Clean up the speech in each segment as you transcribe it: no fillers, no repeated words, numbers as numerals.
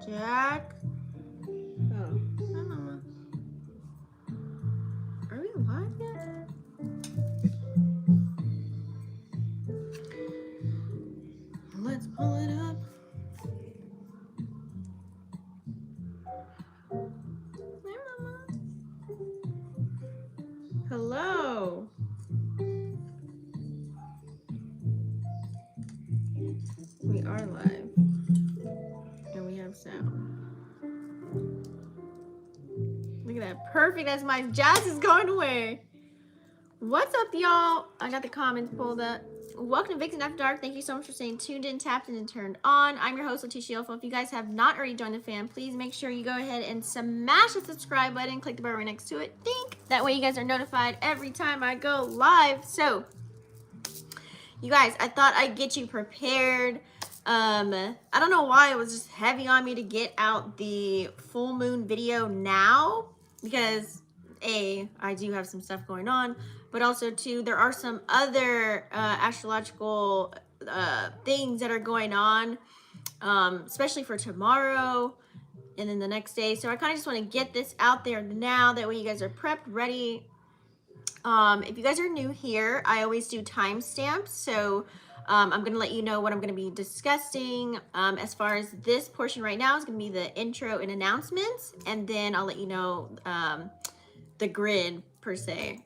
Jack. Oh, I don't know. Are we live yet? Let's pull it up. Hi, Mama. Hello. We are live. And we have sound. Look at that. Perfect as my jazz is going away. What's up, y'all? I got the comments pulled up. Welcome to Vixen After Dark. Thank you so much for staying tuned in, tapped in, and turned on. I'm your host, Leticia Ilfo. If you guys have not already joined the fam, please make sure you go ahead and smash the subscribe button. Click the bell right next to it. Think. That way you guys are notified every time I go live. So, you guys, I thought I'd get you prepared. I don't know why it was just heavy on me to get out the full moon video now, because A, I do have some stuff going on, but also two, there are some other astrological things that are going on, especially for tomorrow and then the next day. So I kind of just want to get this out there now, that way you guys are prepped, ready. If you guys are new here, I always do timestamps, so I'm going to let you know what I'm going to be discussing. As far as this portion right now is going to be the intro and announcements, and then I'll let you know the grid, per se,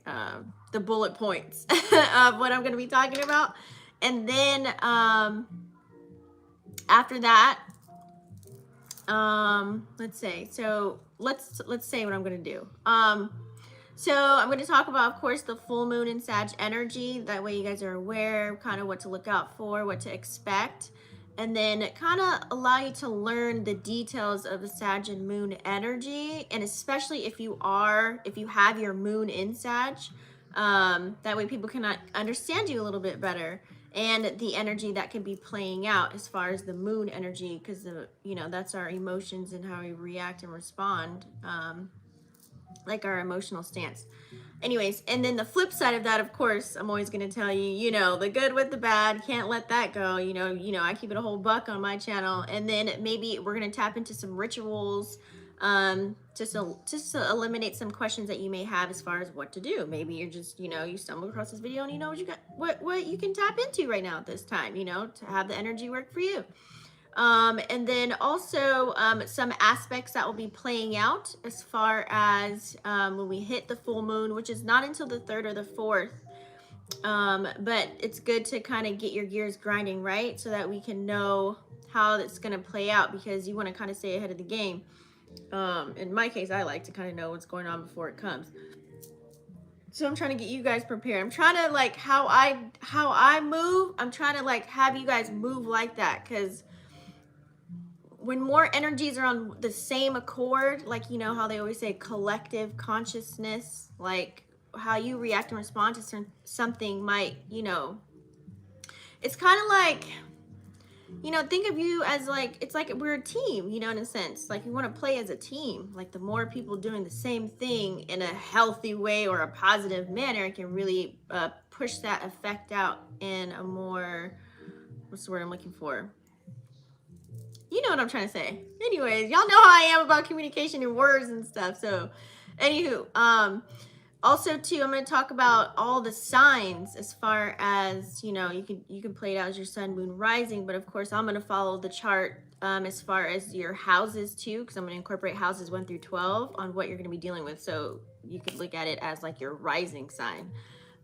the bullet points of what I'm going to be talking about. And then after that, let's say what I'm going to do. So I'm going to talk about, of course, the full moon and Sag energy. That way you guys are aware kind of what to look out for, what to expect. And then kind of allow you to learn the details of the Sag and moon energy. And especially if you have your moon in Sag, that way people can understand you a little bit better. And the energy that can be playing out as far as the moon energy, because that's our emotions and how we react and respond. Like our emotional stance. Anyways, and then the flip side of that, of course, I'm always going to tell you, the good with the bad, can't let that go. I keep it a whole buck on my channel. And then maybe we're going to tap into some rituals, just to eliminate some questions that you may have as far as what to do. Maybe you're just, you stumble across this video and you know what you got, what you can tap into right now at this time, to have the energy work for you. And then also some aspects that will be playing out as far as when we hit the full moon, which is not until the 3rd or the 4th. But it's good to kind of get your gears grinding, right? So that we can know how it's going to play out, because you want to kind of stay ahead of the game. In my case, I like to kind of know what's going on before it comes. So I'm trying to get you guys prepared. I'm trying to, like, how I move, I'm trying to, like, have you guys move like that, because when more energies are on the same accord, like, how they always say collective consciousness, like how you react and respond to something might, it's kind of like, think of you as like, it's like we're a team, in a sense, like you want to play as a team. Like the more people doing the same thing in a healthy way or a positive manner, it can really push that effect out in a more, what's the word I'm looking for? You know what I'm trying to say. Anyways, y'all know how I am about communication and words and stuff. So, anywho, also too, I'm going to talk about all the signs as far as, you can play it out as your sun, moon, rising. But of course, I'm going to follow the chart as far as your houses too, because I'm going to incorporate houses 1 through 12 on what you're going to be dealing with. So you could look at it as like your rising sign.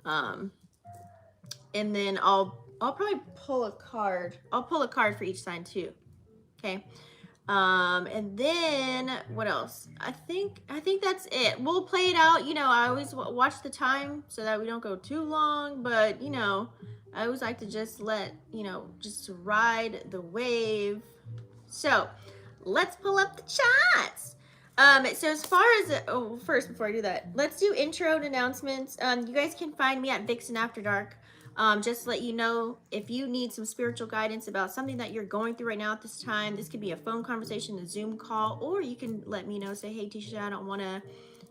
And then I'll probably pull a card. I'll pull a card for each sign too. Okay. And then what else? I think that's it. We'll play it out. I always watch the time so that we don't go too long, but I always like to just let, just ride the wave. So let's pull up the charts. So as far as, first, before I do that, let's do intro and announcements. You guys can find me at Vixen After Dark. Just to let you know, if you need some spiritual guidance about something that you're going through right now at this time, this could be a phone conversation, a Zoom call, or you can let me know, say, hey, Tisha, I don't want to,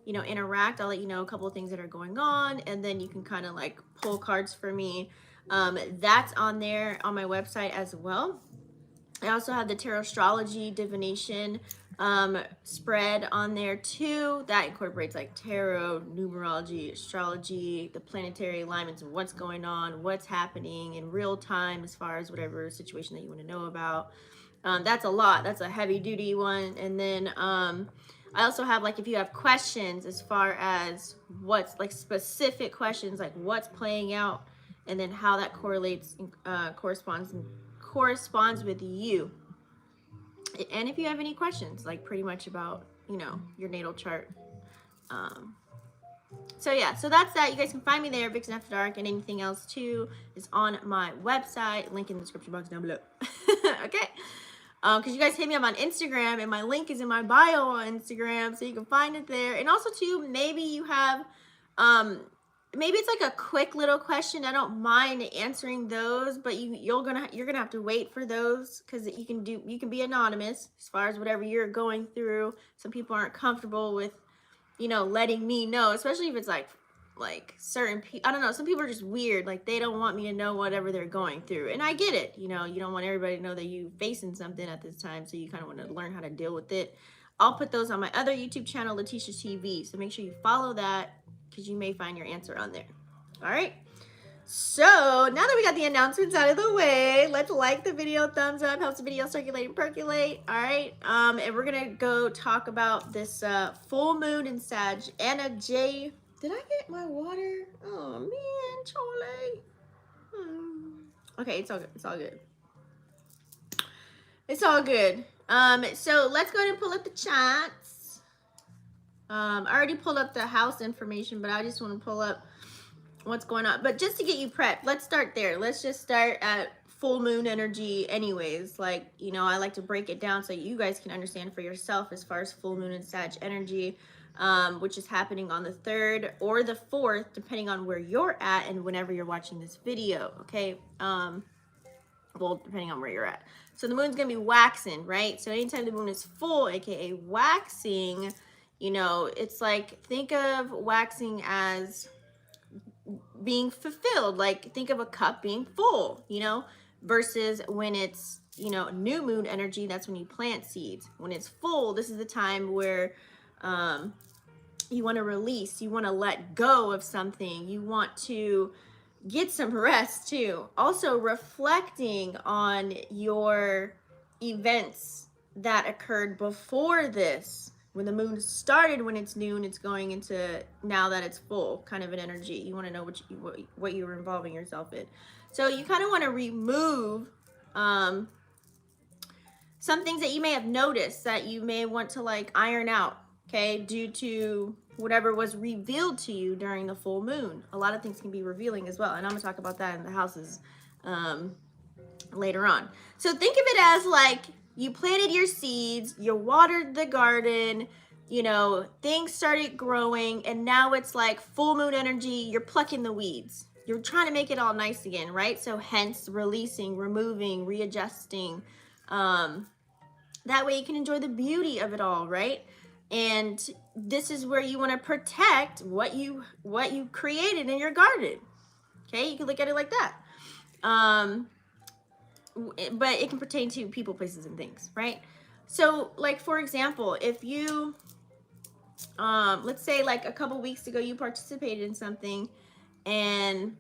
interact. I'll let you know a couple of things that are going on, and then you can kind of like pull cards for me. That's on there on my website as well. I also have the tarot astrology divination spread on there too. That incorporates like tarot, numerology, astrology, the planetary alignments of what's going on, what's happening in real time as far as whatever situation that you want to know about. That's a lot. That's a heavy duty one. And then I also have like if you have questions as far as what's like specific questions, like what's playing out, and then how that correlates, corresponds with you. And if you have any questions, like pretty much about, you know, your natal chart. So yeah, so that's that. You guys can find me there, Vixen After Dark, and anything else too is on my website. Link in the description box down below. Okay. Because you guys hit me up on Instagram, and my link is in my bio on Instagram, so you can find it there. And also too, maybe you have maybe it's like a quick little question. I don't mind answering those, but you're gonna have to wait for those, because you can be anonymous as far as whatever you're going through. Some people aren't comfortable with, you know, letting me know, especially if it's like certain people. I don't know, some people are just weird, like they don't want me to know whatever they're going through, and I get it. You know, you don't want everybody to know that you facing something at this time, so you kind of want to learn how to deal with it. I'll put those on my other YouTube channel, Letitia TV, so make sure you follow that, because you may find your answer on there. All right, so now that we got the announcements out of the way, let's like the video, thumbs up, helps the video circulate and percolate. All right, and we're gonna go talk about this full moon in Sag. Anna J, did I get my water? Oh man, Charlie. Okay, it's all good. It's all good. It's all good. So let's go ahead and pull up the charts. I already pulled up the house information, but I just want to pull up what's going on. But just to get you prepped, let's start there. Let's just start at full moon energy anyways. Like, you know, I like to break it down so you guys can understand for yourself as far as full moon and Sag energy, which is happening on the 3rd or the 4th, depending on where you're at and whenever you're watching this video, okay? Well, depending on where you're at. So the moon's gonna be waxing, right? So anytime the moon is full, aka waxing, you know, it's like, think of waxing as being fulfilled. Like, think of a cup being full, you know, versus when it's, you know, new moon energy, that's when you plant seeds. When it's full, this is the time where you want to release, you want to let go of something, you want to get some rest too. Also reflecting on your events that occurred before this. When the moon started, when it's noon, it's going into now that it's full, kind of an energy. You want to know what you were involving yourself in. So you kind of want to remove some things that you may have noticed that you may want to like iron out, okay, due to whatever was revealed to you during the full moon. A lot of things can be revealing as well, and I'm gonna talk about that in the houses later on. So think of it as like you planted your seeds, you watered the garden, you know, things started growing, and now it's like full moon energy, you're plucking the weeds. You're trying to make it all nice again, right? So hence releasing, removing, readjusting. That way you can enjoy the beauty of it all, right? And this is where you want to protect what you created in your garden. Okay, you can look at it like that. But it can pertain to people, places, and things, right? So, like, for example, if you, let's say like a couple weeks ago you participated in something, and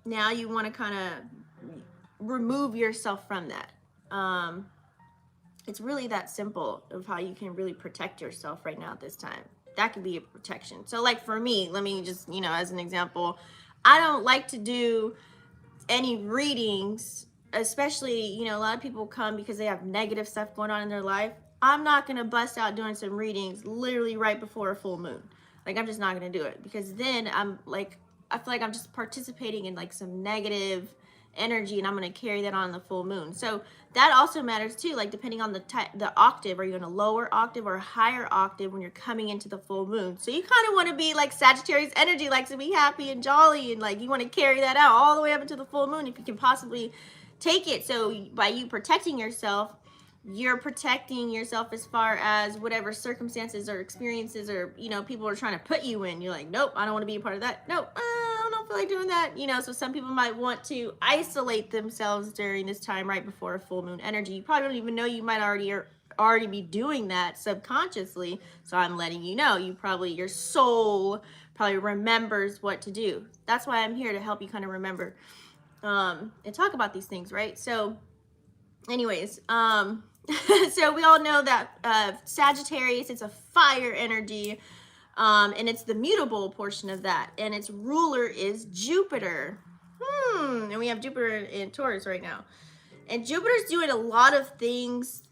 now you want to kind of remove yourself from that. It's really that simple of how you can really protect yourself right now at this time. That could be a protection. So like for me, let me just, you know, as an example, I don't like to do any readings, especially, you know, a lot of people come because they have negative stuff going on in their life. I'm not going to bust out doing some readings literally right before a full moon. Like, I'm just not going to do it, because then I'm like, I feel like I'm just participating in like some negative energy, and I'm going to carry that on the full moon. So that also matters too, like depending on the octave. Are you in a lower octave or a higher octave when you're coming into the full moon? So you kind of want to be like Sagittarius energy, likes to be happy and jolly, and like you want to carry that out all the way up into the full moon if you can possibly take it. So by you protecting yourself, you're protecting yourself as far as whatever circumstances or experiences or, you know, people are trying to put you in. You're like, nope, I don't want to be a part of that. Nope, I don't feel like doing that. You know, so some people might want to isolate themselves during this time right before a full moon energy. You probably don't even know you might already be doing that subconsciously. So I'm letting you know, your soul probably remembers what to do. That's why I'm here, to help you kind of remember and talk about these things, right? So anyways, so we all know that Sagittarius, it's a fire energy, and it's the mutable portion of that, and its ruler is Jupiter. And we have Jupiter in Taurus right now, and Jupiter's doing a lot of things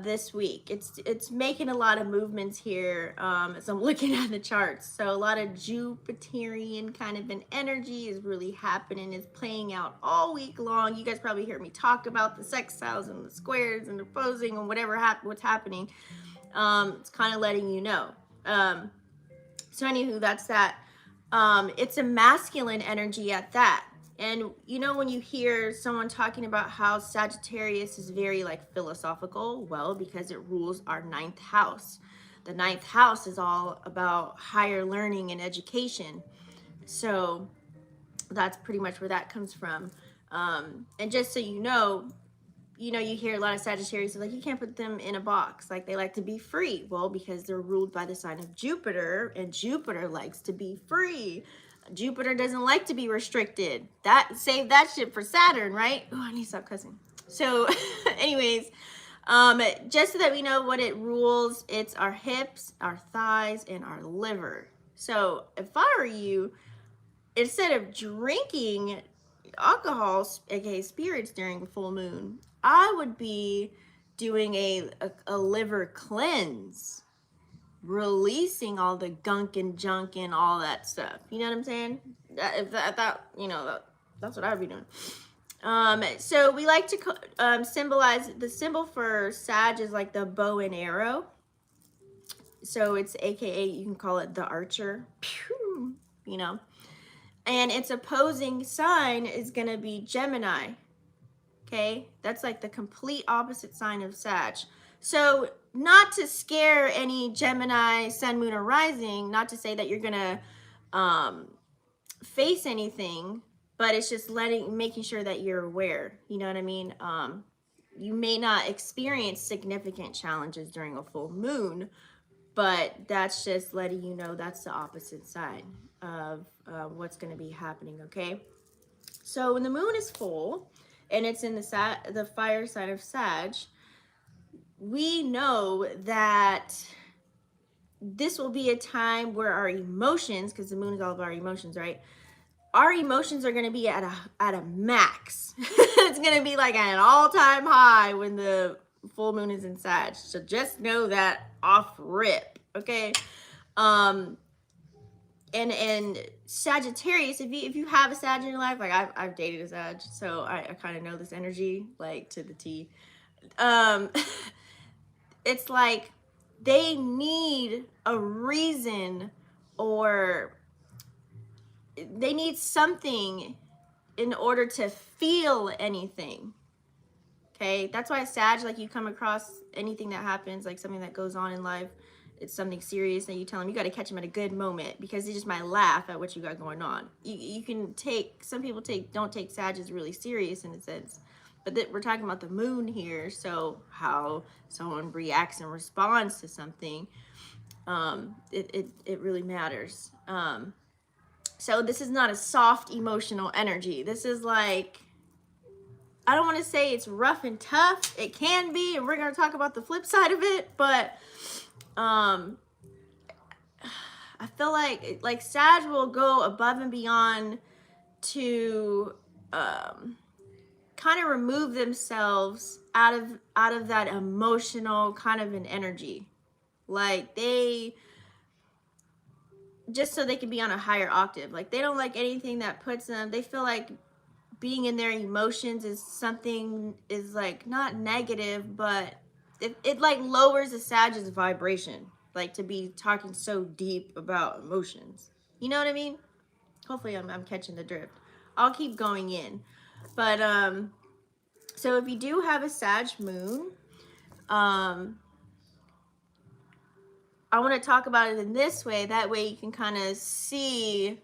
this week. It's making a lot of movements here as I'm looking at the charts. So a lot of Jupiterian kind of an energy is really happening, is playing out all week long. You guys probably hear me talk about the sextiles and the squares and the opposing and what's happening. It's kind of letting you know. So anywho, that's that. It's a masculine energy at that. And you know, when you hear someone talking about how Sagittarius is very like philosophical, well, because it rules our ninth house. The ninth house is all about higher learning and education. So that's pretty much where that comes from. And just so you know, you hear a lot of Sagittarius like, you can't put them in a box. Like, they like to be free. Well, because they're ruled by the sign of Jupiter, and Jupiter likes to be free. Jupiter doesn't like to be restricted. Save that shit for Saturn, right? Oh, I need to stop cussing. So anyways, just so that we know what it rules, it's our hips, our thighs, and our liver. So if I were you, instead of drinking alcohol, aka spirits, during a full moon, I would be doing a liver cleanse, releasing all the gunk and junk and all that stuff. You know what I'm saying? That's what I would be doing. So we like to symbolize, the symbol for Sag is like the bow and arrow. So it's AKA, you can call it the archer. Pew, you know. And its opposing sign is going to be Gemini. Okay, that's like the complete opposite sign of Sag. So not to scare any Gemini, Sun, Moon, or Rising, not to say that you're going to face anything, but it's just making sure that you're aware. You know what I mean? You may not experience significant challenges during a full moon, but that's just letting you know that's the opposite side of what's going to be happening, okay? So when the moon is full and it's in the fire sign of Sag, we know that this will be a time where our emotions, because the moon is all about our emotions, right? Our emotions are going to be at a max. It's going to be like at an all-time high when the full moon is in Sag. So just know that off rip, okay? And Sagittarius, if you have a Sag in your life, like I've dated a Sag, so I kind of know this energy like to the T. It's like they need a reason, or they need something in order to feel anything. Okay, that's why Sag, like, you come across anything that happens, like something that goes on in life, it's something serious, and you tell them you got to catch them at a good moment, because they just might laugh at what you got going on. You can some people don't take Sagittarius really serious in a sense, but we're talking about the moon here, so how someone reacts and responds to something, it really matters. So this is not a soft emotional energy. This is like, I don't want to say it's rough and tough. It can be, and we're going to talk about the flip side of it, but I feel like Sag will go above and beyond to kind of remove themselves out of that emotional kind of an energy. Like, just so they can be on a higher octave. Like, they don't like anything that puts them, they feel like being in their emotions is like not negative, but it like lowers the Sag's vibration, like to be talking so deep about emotions. You know what I mean? Hopefully I'm catching the drift. I'll keep going in. But so if you do have a Sag moon, I want to talk about it in this way. That way you can kind of see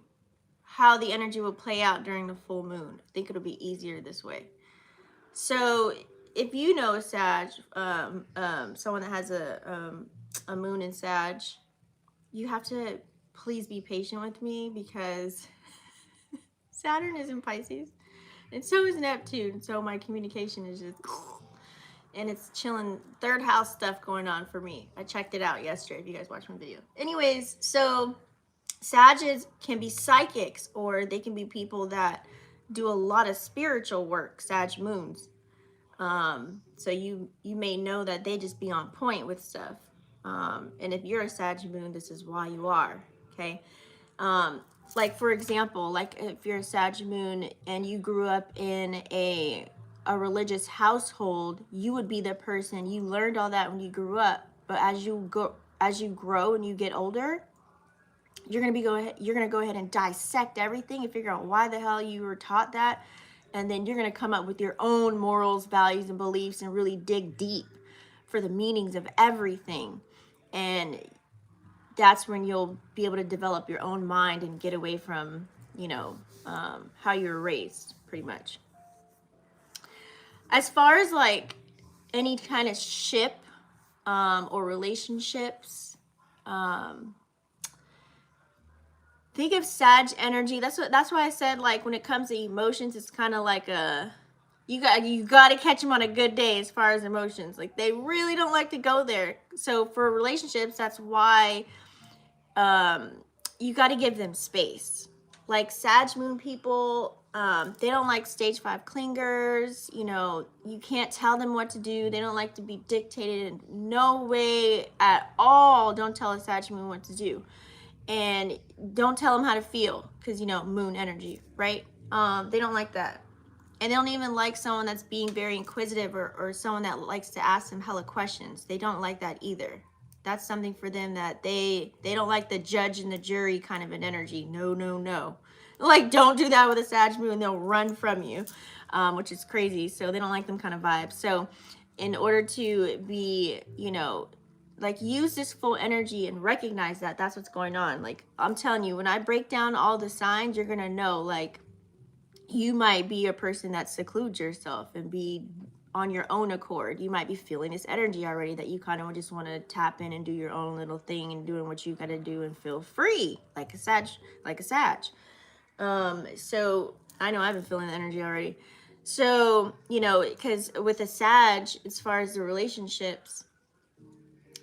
how the energy will play out during the full moon. I think it'll be easier this way. So if you know a Sag, someone that has a moon in Sag, you have to please be patient with me because Saturn is in Pisces and so is Neptune. So my communication is just, and it's chilling, third house stuff going on for me. I checked it out yesterday if you guys watched my video. Anyways, so Sagittarius can be psychics, or they can be people that do a lot of spiritual work, Sag moons. So you may know that they just be on point with stuff. And if you're a Sag moon, this is why you are, okay? Like for example, like if you're a Sag moon and you grew up in a religious household, you would be the person, you learned all that when you grew up, but as you grow and you get older, you're gonna go ahead and dissect everything and figure out why the hell you were taught that, and then you're gonna come up with your own morals, values, and beliefs, and really dig deep for the meanings of everything. And that's when you'll be able to develop your own mind and get away from, how you were raised, pretty much. As far as like any kind of ship or relationships, think of Sag energy. That's why I said, like, when it comes to emotions, it's kind of like you got to catch them on a good day as far as emotions. Like, they really don't like to go there. So for relationships, that's why you got to give them space. Like Sag moon people, they don't like stage 5 clingers. You can't tell them what to do. They don't like to be dictated. No way at all. Don't tell a Sag moon what to do. And don't tell them how to feel, because moon energy, right? They don't like that. And they don't even like someone that's being very inquisitive, or someone that likes to ask them hella questions. They don't like that either. That's something for them that they don't like, the judge and the jury kind of an energy. No. Like, don't do that with a Sag moon. They'll run from you, which is crazy. So they don't like them kind of vibes. So in order to be, like, use this full energy and recognize that that's what's going on. Like, I'm telling you, when I break down all the signs, you're gonna know, like, you might be a person that secludes yourself and be on your own accord. You might be feeling this energy already that you kind of just want to tap in and do your own little thing and doing what you got to do and feel free, like a Sag. So I know I've been feeling the energy already. So, because with a Sag, as far as the relationships,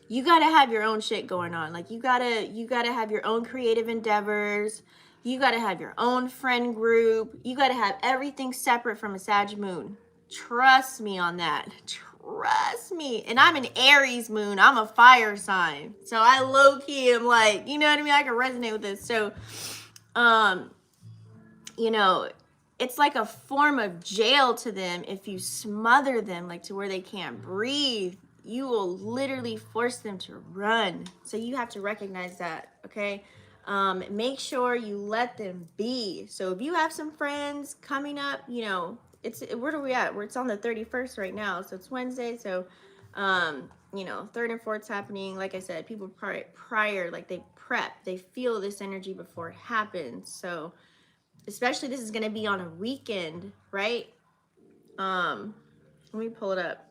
you got to have your own shit going on. Like, you got to have your own creative endeavors. You got to have your own friend group. You got to have everything separate from a Sag moon. Trust me on that. Trust me. And I'm an Aries moon. I'm a fire sign. So I low-key am like, you know what I mean? I can resonate with this. So, it's like a form of jail to them if you smother them, like, to where they can't breathe. You will literally force them to run. So you have to recognize that, okay? Make sure you let them be. So if you have some friends coming up, where are we at? It's on the 31st right now. So it's Wednesday. So, 3rd and 4th's happening. Like I said, people prior, like, they prep. They feel this energy before it happens. So especially this is going to be on a weekend, right? Let me pull it up,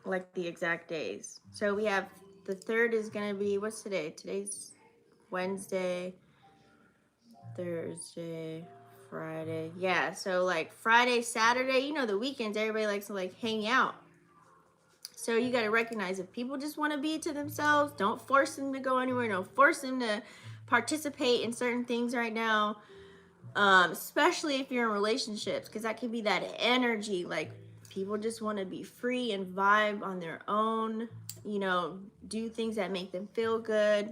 like, the exact days. So we have the 3rd is going to be, what's today? Today's Wednesday, Thursday, Friday. Yeah, so like Friday, Saturday, the weekends, everybody likes to, like, hang out. So you got to recognize, if people just want to be to themselves, don't force them to go anywhere. Don't force them to participate in certain things right now. Especially if you're in relationships, because that can be that energy. Like, people just want to be free and vibe on their own, do things that make them feel good,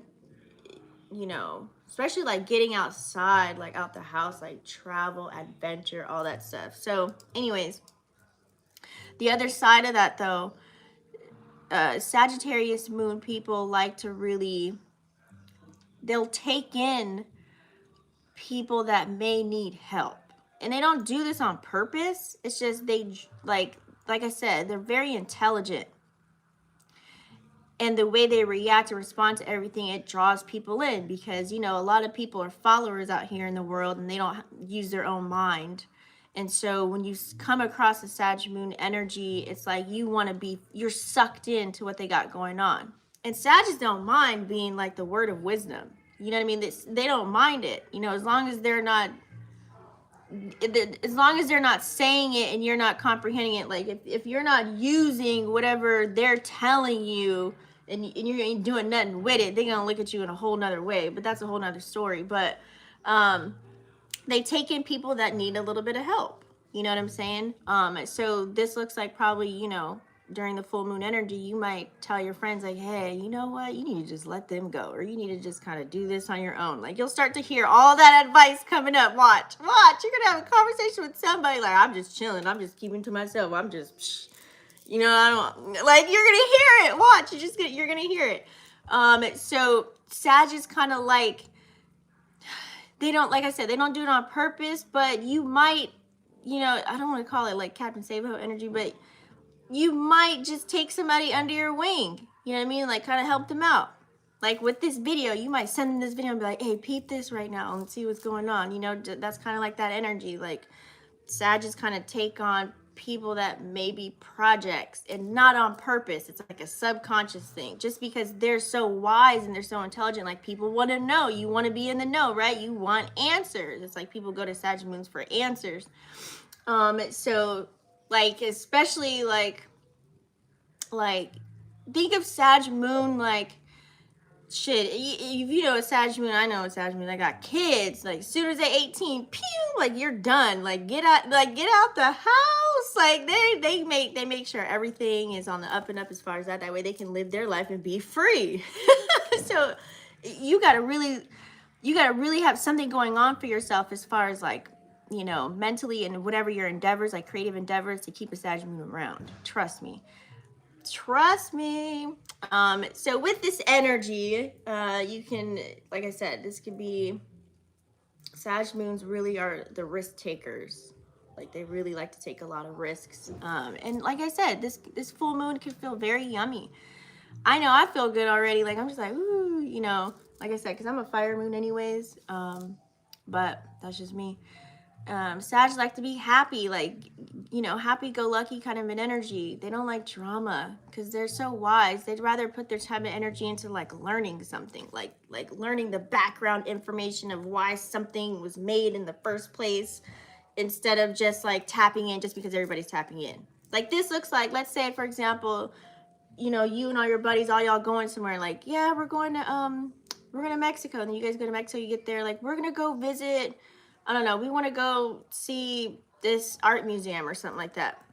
especially like getting outside, like out the house, like travel, adventure, all that stuff. So anyways, the other side of that though, Sagittarius moon people like to really, they'll take in people that may need help. And they don't do this on purpose. It's just they, like I said, they're very intelligent. And the way they react and respond to everything, it draws people in, because, you know, a lot of people are followers out here in the world and they don't use their own mind. And so when you come across a Sag moon energy, it's like you're sucked into what they got going on. And Sagittarius don't mind being like the word of wisdom. You know what I mean? They don't mind it, you know, as long as they're not saying it and you're not comprehending it. Like if you're not using whatever they're telling you, and you ain't doing nothing with it, they're gonna look at you in a whole nother way. But that's a whole nother story. But they take in people that need a little bit of help. You know what I'm saying? So this looks like probably, you know, during the full moon energy, you might tell your friends like, hey, you know what? You need to just let them go, or you need to just kind of do this on your own. Like, you'll start to hear all that advice coming up. Watch. You're going to have a conversation with somebody like, I'm just chilling. I'm just keeping to myself. I'm just, you know, I don't, like, you're going to hear it. Watch. You're going to hear it. So Sag is kind of like, they don't, like I said, they don't do it on purpose, but you might, you know, I don't want to call it like Captain Save-Ho energy, but you might just take somebody under your wing. You know what I mean? Like, kind of help them out. Like with this video, you might send them this video and be like, hey, peep this right now and see what's going on. You know, that's kind of like that energy. Like, Sagittarius kind of take on people that may be projects, and not on purpose. It's like a subconscious thing, just because they're so wise and they're so intelligent. Like, people want to know. You want to be in the know, right? You want answers. It's like people go to Sag moons for answers. So like, especially like think of Sag moon like, shit, if you know a Sag moon, I know a Sag moon, I got kids, like, as soon as they're 18, pew, like, you're done. Like, get out the house. Like, they make sure everything is on the up and up as far as that way they can live their life and be free. So you gotta really have something going on for yourself as far as, like, you know, mentally and whatever your endeavors, like creative endeavors, to keep a Sag moon around. Trust me. So with this energy, you can, like I said, this could be, Sag moons really are the risk takers. Like, they really like to take a lot of risks. And like I said, this full moon can feel very yummy. I know I feel good already. Like, I'm just like, ooh, you know, like I said, because I'm a fire moon anyways. But that's just me. Sag like to be happy, like, you know, happy-go-lucky kind of an energy. They don't like drama because they're so wise. They'd rather put their time and energy into like learning something, like learning the background information of why something was made in the first place, instead of just like tapping in just because everybody's tapping in. Like, this looks like, let's say, for example, you know, you and all your buddies, all y'all going somewhere, like, yeah, we're going to Mexico. And then you guys go to Mexico, you get there, like, we're gonna go visit, I don't know, we want to go see this art museum or something like that.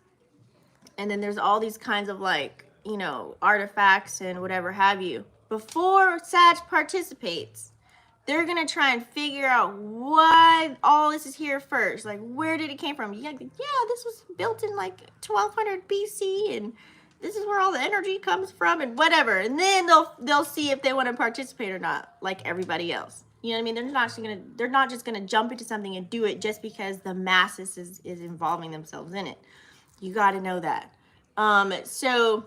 And then there's all these kinds of, like, you know, artifacts and whatever have you. Before Sag participates, they're going to try and figure out why all this is here first. Like, where did it came from? Yeah, this was built in like 1200 BC, and this is where all the energy comes from, and whatever. And then they'll see if they want to participate or not, like everybody else. You know what I mean? They're not just gonna jump into something and do it just because the masses is involving themselves in it. You got to know that. So,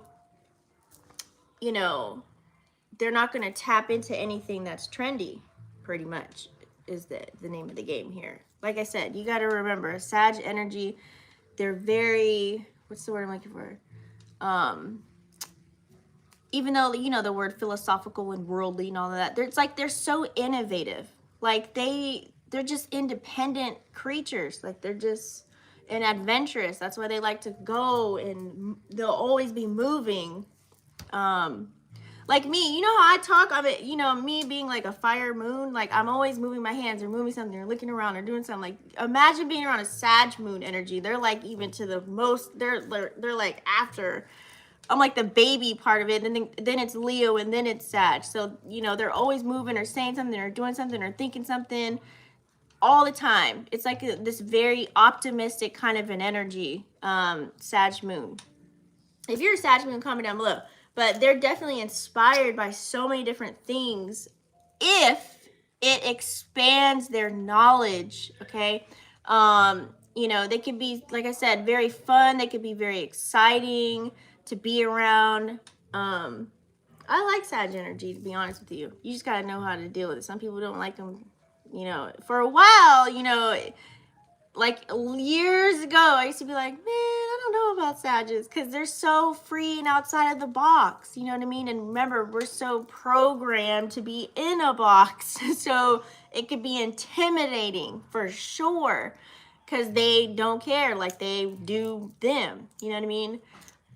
you know, they're not gonna tap into anything that's trendy. Pretty much is the name of the game here. Like I said, you got to remember, Sag energy, they're very, what's the word I'm looking for? Even though, you know, the word philosophical and worldly and all of that, it's like they're so innovative. Like, they're just independent creatures. Like, they're just and adventurous. That's why they like to go, and they'll always be moving. Like me, you know how I talk? I mean, you know, me being like a fire moon, like, I'm always moving my hands or moving something or looking around or doing something. Like, imagine being around a Sag moon energy. They're like, even to the most, they're like after. I'm like the baby part of it, and then it's Leo, and then it's Sag. So, you know, they're always moving or saying something or doing something or thinking something all the time. It's like this very optimistic kind of an energy, Sag moon. If you're a Sag moon, comment down below. But they're definitely inspired by so many different things if it expands their knowledge, okay? You know, they could be, like I said, very fun. They could be very exciting to be around. I like Sag energy, to be honest with you. You just gotta know how to deal with it. Some people don't like them, you know. For a while, you know, like years ago, I used to be like, man, I don't know about Sages because they're so free and outside of the box. You know what I mean? And remember, we're so programmed to be in a box. So it could be intimidating for sure because they don't care like they do them. You know what I mean?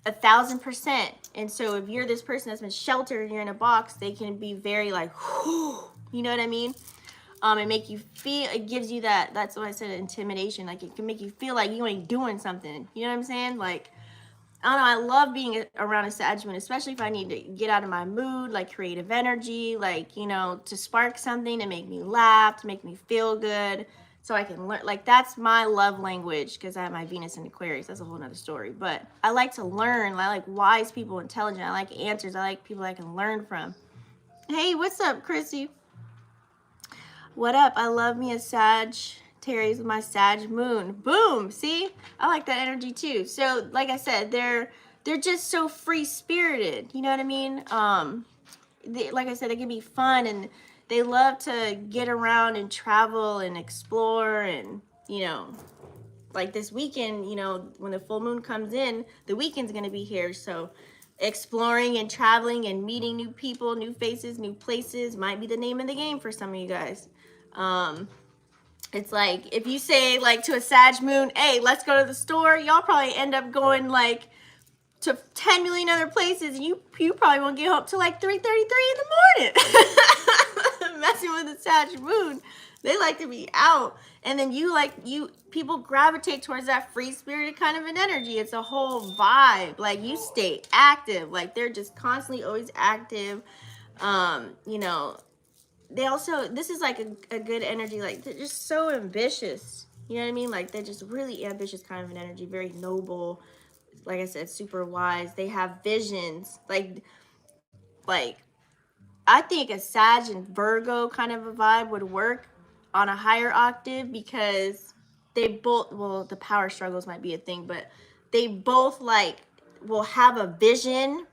1,000%. And so if you're this person that's been sheltered and you're in a box, they can be very like, whew, you know what I mean? And make you feel, it gives you that, that's what I said, intimidation. Like it can make you feel like you ain't doing something. You know what I'm saying? Like, I don't know, I love being around a Sag moon, especially if I need to get out of my mood, like creative energy, like, you know, to spark something, to make me laugh, to make me feel good. So I can learn, like that's my love language because I have my Venus in Aquarius. That's a whole nother story. But I like to learn. I like wise people, intelligent. I like answers. I like people I can learn from. Hey, what's up, Chrissy? What up? I love me a Sagittarius with my Sag moon. Boom. See? I like that energy too. So, like I said, they're just so free spirited. You know what I mean? Like I said, they can be fun and they love to get around and travel and explore and, you know, like this weekend, you know, when the full moon comes in, the weekend's going to be here. So exploring and traveling and meeting new people, new faces, new places might be the name of the game for some of you guys. It's like if you say like to a Sag moon, hey, let's go to the store, y'all probably end up going like to 10 million other places and you probably won't get home till like 3:33 in the morning. Messing with the Sag moon. They like to be out. And then people gravitate towards that free spirited kind of an energy. It's a whole vibe. Like you stay active. Like they're just constantly always active. You know, they also, this is like a good energy. Like they're just so ambitious. You know what I mean? Like they're just really ambitious kind of an energy. Very noble. Like I said, super wise. They have visions. Like I think a Sag and Virgo kind of a vibe would work on a higher octave because they both, well, the power struggles might be a thing, but they both like will have a vision,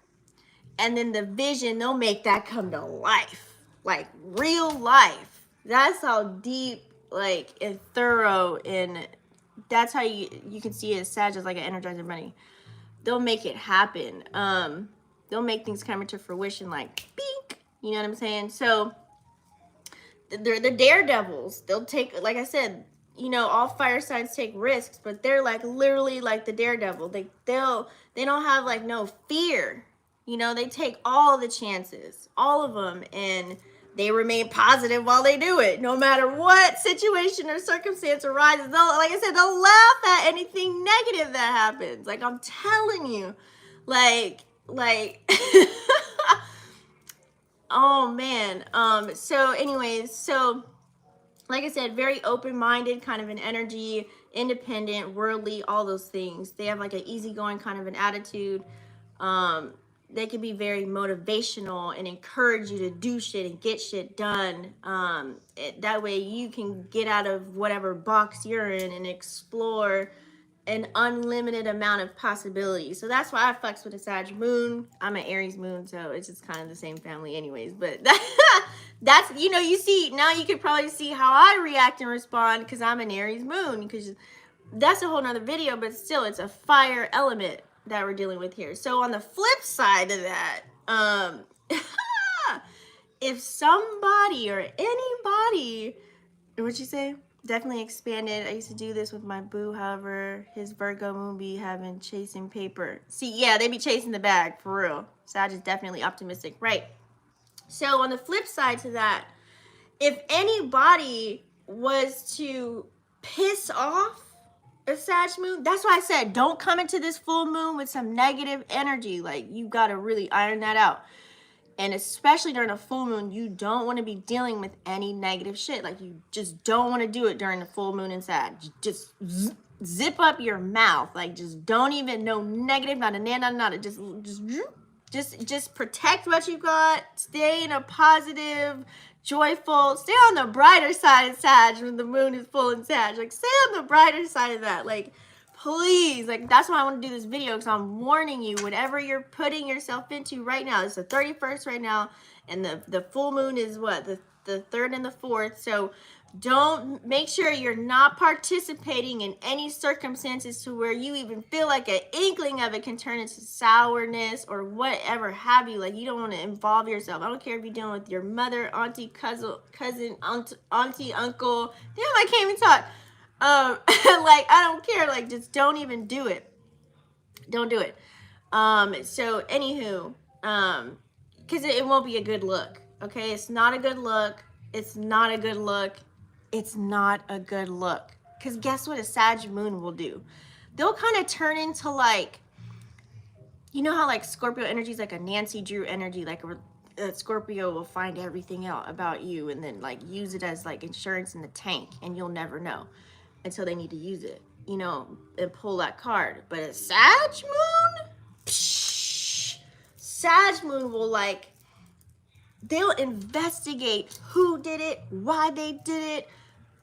and then the vision, they'll make that come to life, like real life. That's how deep, like, and thorough, and that's how you can see a Sag as like an energizer bunny. They'll make it happen. They'll make things come into fruition like bink. You know what I'm saying? So they're the daredevils. They'll take, like I said, you know, all fire signs take risks, but they're like literally like the daredevil. They don't have like no fear. You know, they take all the chances, all of them, and they remain positive while they do it. No matter what situation or circumstance arises, they'll, like I said, they'll laugh at anything negative that happens. Like I'm telling you, like oh man. So anyways, so like I said, very open-minded kind of an energy, independent, worldly, all those things. They have like an easygoing kind of an attitude. They can be very motivational and encourage you to do shit and get shit done. That way you can get out of whatever box you're in and explore an unlimited amount of possibilities. So that's why I flex with a Sag moon. I'm an Aries moon, so it's just kind of the same family anyways. But that's, you know, you see, now you can probably see how I react and respond because I'm an Aries moon. Because that's a whole nother video, but still, it's a fire element that we're dealing with here. So on the flip side of that, if somebody or anybody, what'd you say? Definitely expanded. I used to do this with my boo, however, his Virgo moon be having chasing paper. See, yeah, they be chasing the bag, for real. Sag is definitely optimistic, right? So on the flip side to that, if anybody was to piss off a Sag moon, that's why I said don't come into this full moon with some negative energy. Like you got to really iron that out. And especially during a full moon, you don't want to be dealing with any negative shit. Like you just don't want to do it during the full moon in Sag. Just zip up your mouth. Like just don't even, no negative, not a nada. Just protect what you got. Stay in a positive, joyful, stay on the brighter side of Sag when the moon is full in Sag. Like stay on the brighter side of that. Like please, like, that's why I want to do this video, because I'm warning you, whatever you're putting yourself into right now, it's the 31st right now, and the full moon is what, the 3rd and the 4th. So don't, make sure you're not participating in any circumstances to where you even feel like an inkling of it can turn into sourness or whatever have you. Like, you don't want to involve yourself. I don't care if you're dealing with your mother, auntie, cousin, auntie, uncle. Damn, I can't even talk. Like, I don't care. Like, just don't even do it. Don't do it. So anywho, because it won't be a good look. Okay, it's not a good look. It's not a good look. It's not a good look. Because guess what a Sag moon will do? They'll kind of turn into, like, you know how like Scorpio energy is like a Nancy Drew energy, like a Scorpio will find everything out about you and then like use it as like insurance in the tank, and you'll never know until they need to use it, you know, and pull that card. But a Sag moon, Sag moon will, like, they'll investigate who did it, why they did it.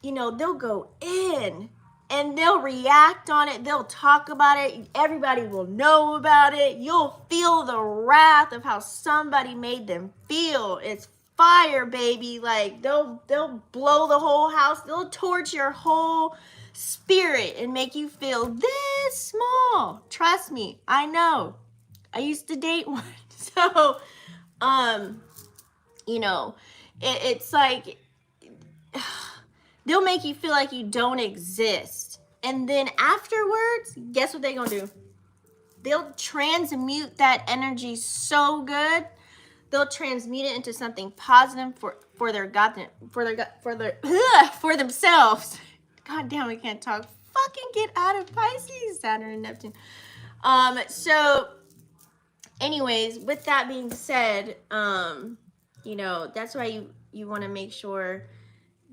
You know, they'll go in and they'll react on it. They'll talk about it. Everybody will know about it. You'll feel the wrath of how somebody made them feel. It's fire, baby. Like, they'll blow the whole house. They'll torch your whole spirit and make you feel this small. Trust me, I know. I used to date one. So, you know, it's like, they'll make you feel like you don't exist. And then afterwards, guess what they're going to do? They'll transmute that energy so good. They'll transmute it into something positive for themselves. God damn, I can't talk. Fucking get out of Pisces, Saturn and Neptune. So anyways, with that being said, you know, that's why you want to make sure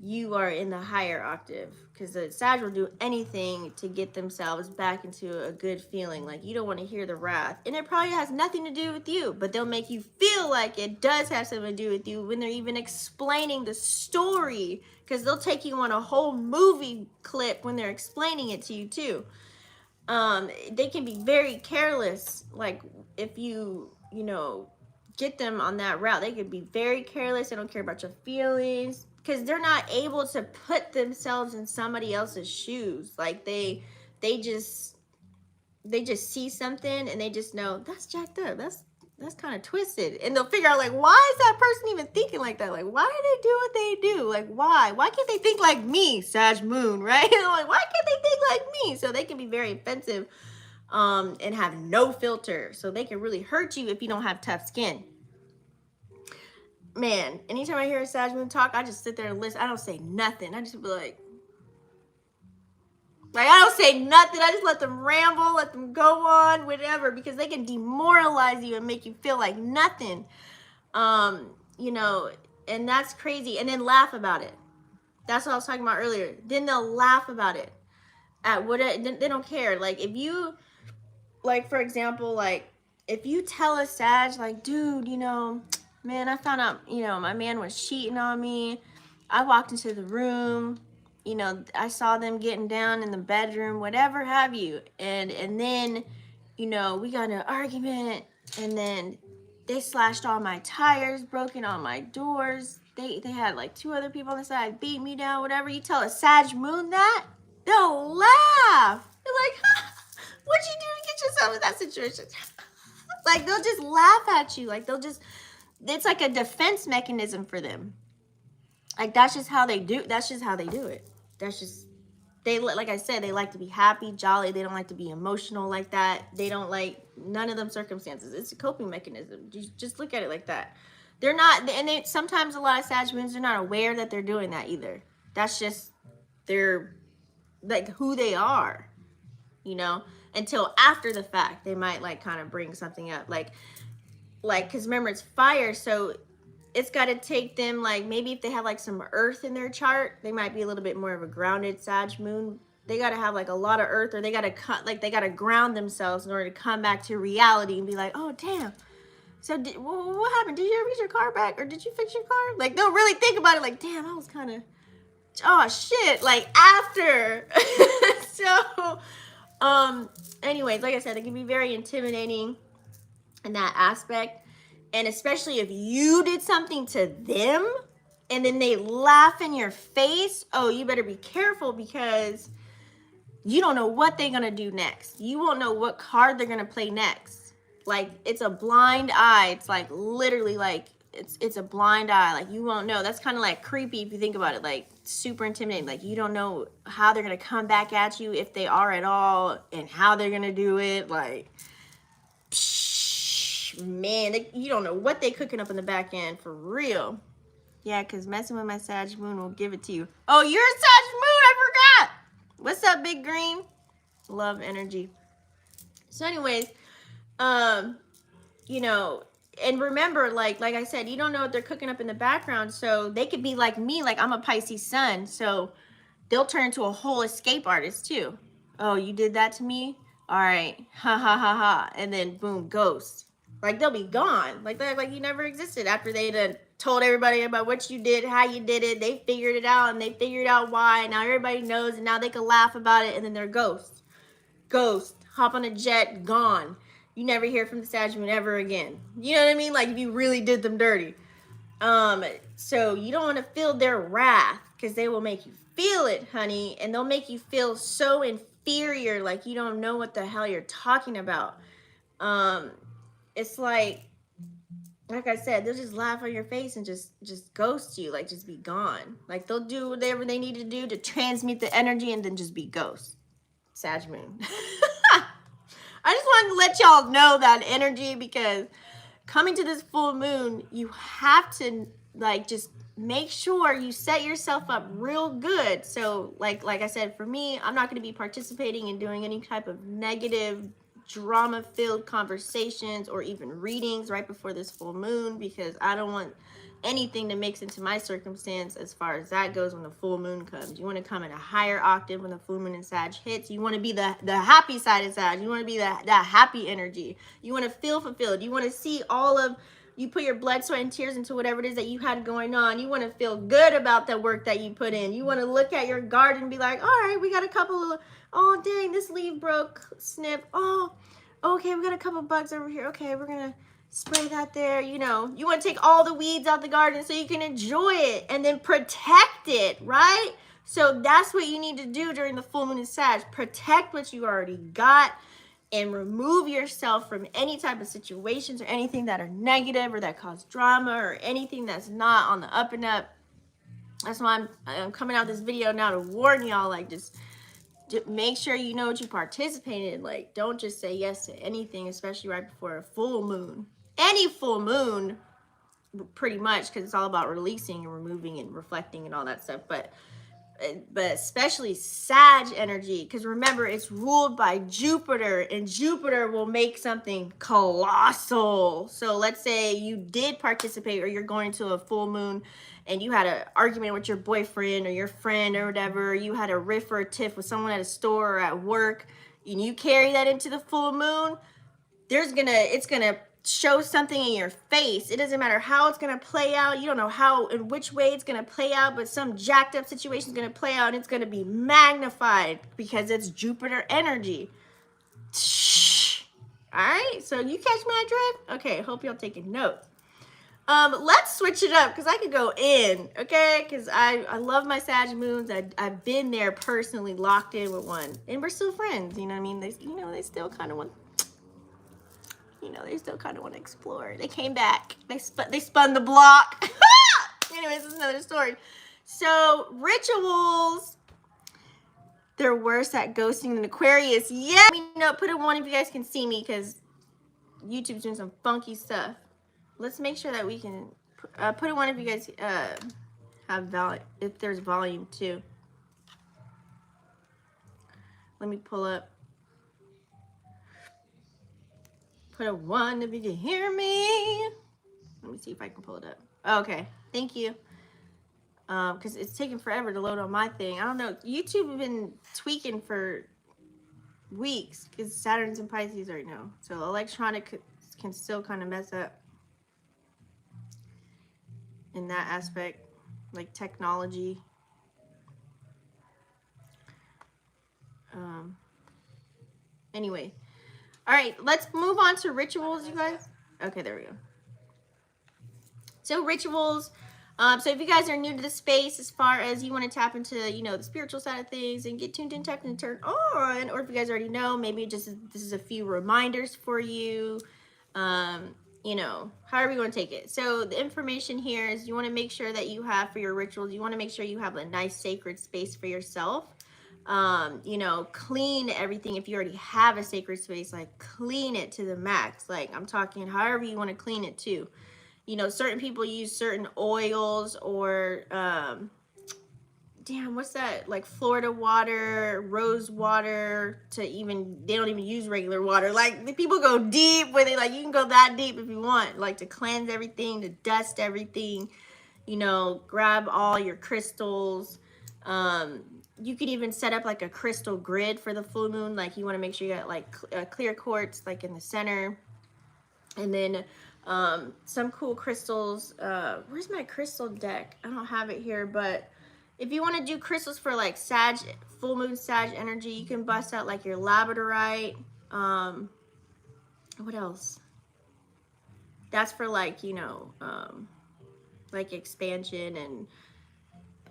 you are in the higher octave, because the Sag will do anything to get themselves back into a good feeling. Like, you don't want to hear the wrath, and it probably has nothing to do with you, but they'll make you feel like it does have something to do with you when they're even explaining the story, because they'll take you on a whole movie clip when they're explaining it to you too. They can be very careless. Like, if you know, get them on that route, they could be very careless. They don't care about your feelings, because they're not able to put themselves in somebody else's shoes. Like, they just see something and they just know that's jacked up, that's kind of twisted, and they'll figure out, like, why is that person even thinking like that? Like, why do they do what they do? Like, why can't they think like me, Sag moon, right? Like, why can't they think like me? So they can be very offensive, and have no filter, so they can really hurt you if you don't have tough skin. Man, anytime I hear a Sag moon talk, I just sit there and listen. I don't say nothing. I just be like, I don't say nothing. I just let them ramble, let them go on, whatever, because they can demoralize you and make you feel like nothing. You know, and that's crazy. And then laugh about it. That's what I was talking about earlier. Then they'll laugh about it. At what they don't care. Like, if you, like, for example, like, if you tell a Sag, like, dude, you know, man, I found out, you know, my man was cheating on me. I walked into the room, you know, I saw them getting down in the bedroom, whatever have you. And then, you know, we got in an argument, and then they slashed all my tires, broken all my doors. They had like 2 other people on the side, beat me down, whatever. You tell a Sag moon that, they'll laugh. They're like, what'd you do to get yourself in that situation? Like, they'll just laugh at you. Like, it's like a defense mechanism for them. Like, that's just how they do. That's just how they do it. That's just, like I said, they like to be happy, jolly. They don't like to be emotional like that. They don't like none of them circumstances. It's a coping mechanism. Just look at it like that. They're not, and sometimes a lot of Sag moons are not aware that they're doing that either. That's just they're like who they are, you know, until after the fact. They might like kind of bring something up, like because remember, it's fire, so it's got to take them, like, maybe if they have like some earth in their chart, they might be a little bit more of a grounded Sag moon. They got to have like a lot of earth, or they got to ground themselves in order to come back to reality and be like, oh damn, so what happened? Did you ever get your car back, or did you fix your car? Like, they'll really think about it, like, damn, I was kind of, oh shit, like after. So Anyways, like I said, it can be very intimidating in that aspect. And especially if you did something to them and then they laugh in your face, oh, you better be careful, because you don't know what they're gonna do next. You won't know what card they're gonna play next. Like, it's a blind eye. It's like literally like it's a blind eye. Like, you won't know. That's kind of like creepy if you think about it. Like, super intimidating. Like, you don't know how they're gonna come back at you, if they are at all, and how they're gonna do it. Like, man, you don't know what they cooking up in the back end, for real. Yeah, because messing with my Sag moon will give it to you. Oh, you're a Sag moon, I forgot. What's up, Big Green? Love energy. So anyways, you know, and remember, like I said, you don't know what they're cooking up in the background. So they could be like me, like I'm a Pisces sun. So they'll turn into a whole escape artist too. Oh, you did that to me? All right. Ha ha ha ha. And then boom, ghost. Like, they'll be gone. Like, they're like you never existed after they done told everybody about what you did, how you did it. They figured it out, and they figured out why. Now everybody knows, and now they can laugh about it, and then they're ghosts. Ghost. Hop on a jet, gone. You never hear from the Sag moon ever again. You know what I mean? Like, if you really did them dirty. So you don't want to feel their wrath, because they will make you feel it, honey, and they'll make you feel so inferior, like you don't know what the hell you're talking about. It's like I said, they'll just laugh on your face and just ghost you, like just be gone. Like, they'll do whatever they need to do to transmute the energy and then just be ghost. Sag moon. I just wanted to let y'all know that energy, because coming to this full moon, you have to like just make sure you set yourself up real good. So like I said, for me, I'm not going to be participating in doing any type of negative drama filled conversations or even readings right before this full moon, because I don't want anything to mix into my circumstance as far as that goes when the full moon comes. You want to come in a higher octave when the full moon in Sag hits. You want to be the happy side of Sag. You want to be that happy energy. You want to feel fulfilled. You want to see all of, you put your blood, sweat, and tears into whatever it is that you had going on. You want to feel good about the work that you put in. You want to look at your garden and be like, all right, we got a couple of, oh dang, this leaf broke, snip. Oh, okay, we got a couple bugs over here. Okay, we're going to spray that there. You know, you want to take all the weeds out the garden so you can enjoy it and then protect it, right? So that's what you need to do during the full moon in Sag. Protect what you already got and remove yourself from any type of situations or anything that are negative or that cause drama or anything that's not on the up and up. That's why I'm coming out this video now to warn y'all, like, just make sure you know what you participate in. Like, don't just say yes to anything, especially right before a full moon. Any full moon, pretty much, because it's all about releasing and removing and reflecting and all that stuff. But especially Sag energy, because remember, it's ruled by Jupiter, and Jupiter will make something colossal. So let's say you did participate, or you're going to a full moon and you had an argument with your boyfriend or your friend or whatever. You had a riff or a tiff with someone at a store or at work, and you carry that into the full moon. It's gonna show something in your face. It doesn't matter how it's gonna play out. You don't know how and which way it's gonna play out, but some jacked up situation is gonna play out, and it's gonna be magnified because it's Jupiter energy. All right, so you catch my drift? Okay, hope y'all taking notes. Let's switch it up, because I could go in, okay? Because I love my Sag moons. I've been there personally, locked in with one, and we're still friends. You know what I mean? They still kind of want. They still kind of want to explore. They came back. They spun the block. Anyways, this is another story. So, rituals. They're worse at ghosting than Aquarius. Yeah. Put a 1 if you guys can see me, because YouTube's doing some funky stuff. Let's make sure that we can put a 1 if you guys have volume. If there's volume too. Let me pull up. Put a 1 if you can hear me. Let me see if I can pull it up. Okay, thank you. Because it's taking forever to load on my thing. I don't know. YouTube has been tweaking for weeks, because Saturn's in Pisces right now. So electronic can still kind of mess up in that aspect, like technology. Anyway. All right, let's move on to rituals, you guys. Okay, there we go. So rituals. So if you guys are new to the space, as far as you want to tap into, you know, the spiritual side of things and get tuned in, tapped and turned on, or if you guys already know, maybe just this is a few reminders for you. You know, however you want to take it. So the information here is you want to make sure that you have for your rituals, you want to make sure you have a nice sacred space for yourself. You know, clean everything. If you already have a sacred space, like clean it to the max. Like I'm talking however you want to clean it too. You know, certain people use certain oils or damn, what's that? Like Florida water, rose water, to even, they don't even use regular water. Like the people go deep where they like, you can go that deep if you want, like to cleanse everything, to dust everything, you know, grab all your crystals. You could even set up like a crystal grid for the full moon. Like you want to make sure you got like clear quartz like in the center. And then some cool crystals. Where's my crystal deck? I don't have it here, but if you want to do crystals for like full moon Sag energy, you can bust out like your labradorite. What else? That's for like, you know, like expansion and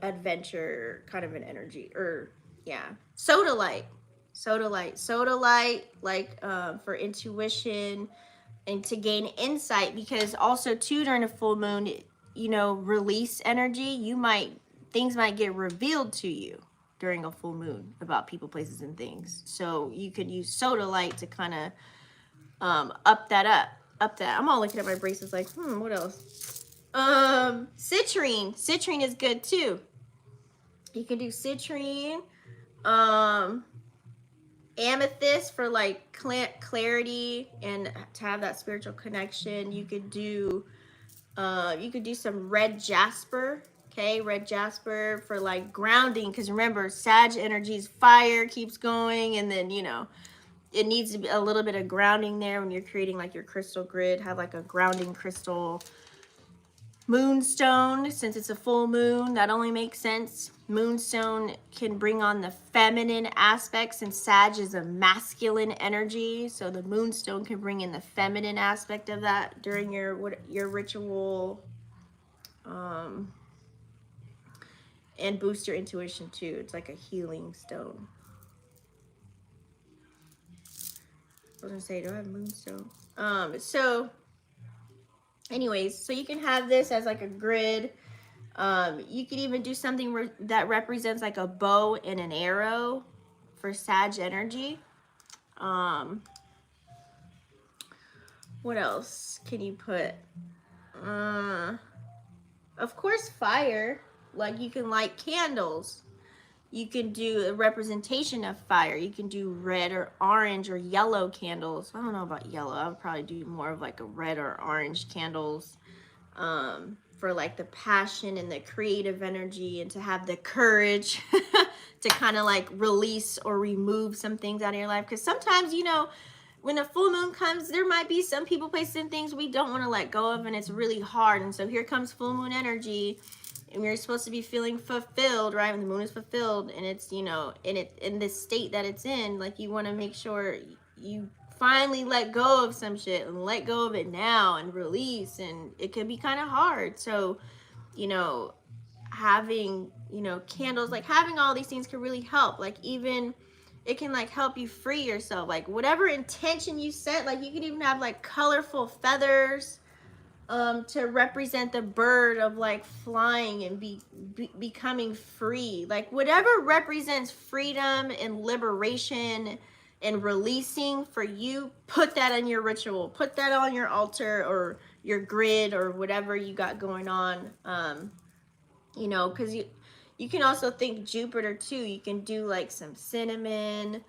adventure kind of an energy. Or yeah, sodalite, like for intuition and to gain insight, because also too during a full moon, you know, release energy, things might get revealed to you during a full moon about people, places, and things. So you could use sodalite to kind of up that. I'm all looking at my bracelets like, what else? Citrine is good too. You can do citrine. Amethyst for like clarity and to have that spiritual connection. You could do some red jasper. Okay, red jasper for like grounding, because remember, Sag energy's fire, keeps going, and then, you know, it needs to be a little bit of grounding there when you're creating like your crystal grid. Have like a grounding crystal. Moonstone, since it's a full moon, that only makes sense. Moonstone can bring on the feminine aspects, and Sag is a masculine energy, so the moonstone can bring in the feminine aspect of that during your ritual, and boost your intuition too. It's like a healing stone. I was gonna say, do I have moonstone? So anyways, so you can have this as like a grid. You could even do something that represents like a bow and an arrow for Sag energy. What else can you put? Of course, fire. Like you can light candles. You can do a representation of fire. You can do red or orange or yellow candles. I don't know about yellow. I would probably do more of like a red or orange candles. For like the passion and the creative energy, and to have the courage to kind of like release or remove some things out of your life. Because sometimes, you know, when a full moon comes, there might be some people, places, and things we don't want to let go of, and it's really hard. And so here comes full moon energy, and we're supposed to be feeling fulfilled, right? When the moon is fulfilled, and it's, you know, in this state that it's in, like you want to make sure you finally let go of some shit and let go of it now and release, and it can be kind of hard. So, you know, having, you know, candles, like having all these things can really help. Like even it can like help you free yourself, like whatever intention you set. Like you can even have like colorful feathers to represent the bird of like flying and becoming free. Like whatever represents freedom and liberation and releasing for you, put that on your ritual, put that on your altar or your grid or whatever you got going on. You know, because you can also think Jupiter too. You can do like some cinnamon.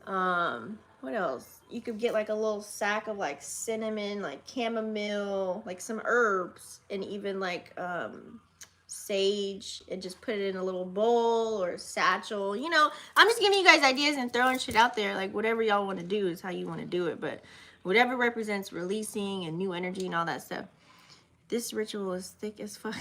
What else? You could get like a little sack of like cinnamon, like chamomile, like some herbs, and even like sage, and just put it in a little bowl or a satchel. You know, I'm just giving you guys ideas and throwing shit out there. Like whatever y'all want to do is how you want to do it, but whatever represents releasing and new energy and all that stuff. This ritual is thick as fuck.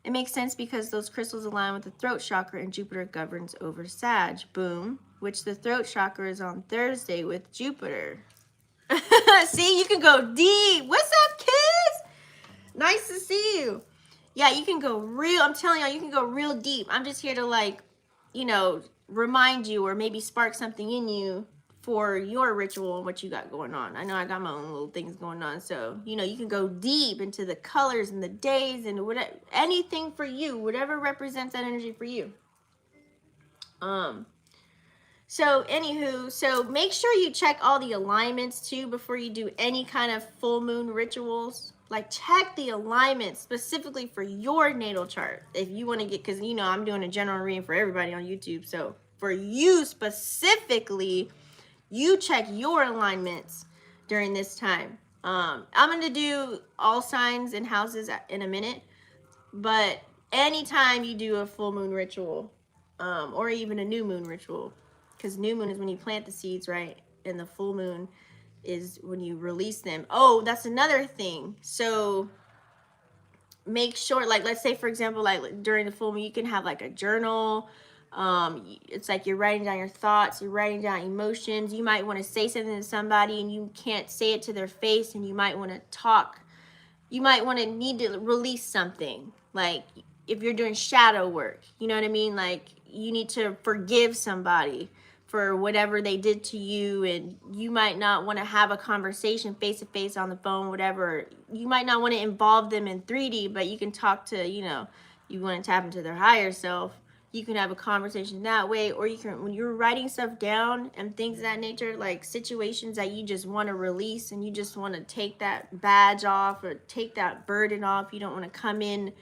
It makes sense because those crystals align with the throat chakra and Jupiter governs over Sag. Boom. Which the throat chakra is on Thursday with Jupiter. See, you can go deep. What's up, kids? Nice to see you. Yeah, you can go real. I'm telling y'all, you can go real deep. I'm just here to, like, you know, remind you or maybe spark something in you for your ritual and what you got going on. I know I got my own little things going on. So, you know, you can go deep into the colors and the days and whatever, anything for you, whatever represents that energy for you. So anywho, so make sure you check all the alignments too before you do any kind of full moon rituals. Like, check the alignment specifically for your natal chart. If you want to get, because you know I'm doing a general reading for everybody on YouTube. So for you specifically, you check your alignments during this time. I'm going to do all signs and houses in a minute. But anytime you do a full moon ritual, or even a new moon ritual, because new moon is when you plant the seeds, right? And the full moon is when you release them. Oh, that's another thing. So make sure, like, let's say, for example, like during the full moon, you can have like a journal. It's like you're writing down your thoughts, you're writing down emotions. You might want to say something to somebody and you can't say it to their face, and you might want to talk. You might want to need to release something. Like if you're doing shadow work, you know what I mean? Like you need to forgive somebody for whatever they did to you, and you might not want to have a conversation face to face on the phone, whatever. You might not want to involve them in 3D, but you can talk to, you know, you want to tap into their higher self. You can have a conversation that way, or you can, when you're writing stuff down and things of that nature, like situations that you just want to release and you just want to take that badge off or take that burden off. You don't want to come in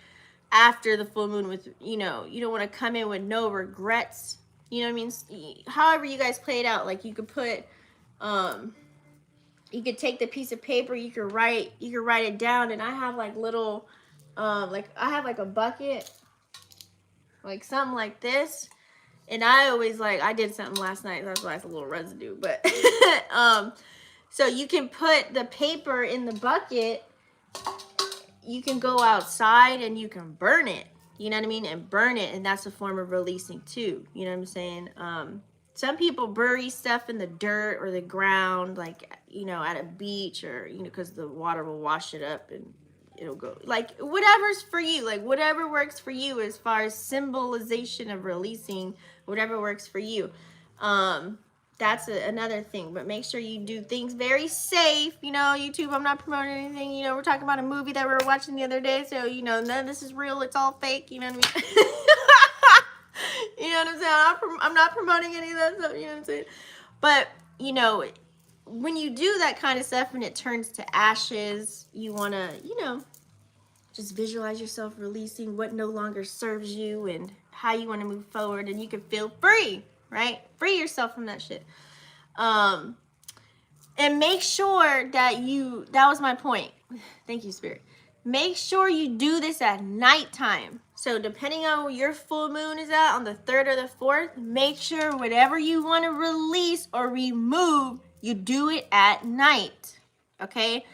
after the full moon with, you know, you don't want to come in with no regrets. You know what I mean? However you guys play it out, like you could put, you could take the piece of paper, you could write it down. And I have like little, like I have like a bucket, like something like this. And I always like, I did something last night, that's why it's a little residue, but, so you can put the paper in the bucket, you can go outside and you can burn it, you know what I mean? And burn it, and that's a form of releasing too, you know what I'm saying? Some people bury stuff in the dirt or the ground, like, you know, at a beach, or, you know, because the water will wash it up and it'll go, like, whatever's for you, like whatever works for you as far as symbolization of releasing, whatever works for you. That's another thing, but make sure you do things very safe. You know, YouTube, I'm not promoting anything. You know, we're talking about a movie that we were watching the other day, so, you know, none of this is real. It's all fake. You know what I mean? You know what I'm saying? I'm not promoting any of that stuff. You know what I'm saying? But, you know, when you do that kind of stuff and it turns to ashes, you want to, you know, just visualize yourself releasing what no longer serves you and how you want to move forward, and you can feel free, right? Free yourself from that shit. And make sure that that was my point. Thank you, Spirit. Make sure you do this at nighttime. So depending on where your full moon is at, on the 3rd or the 4th, make sure whatever you want to release or remove, you do it at night, okay?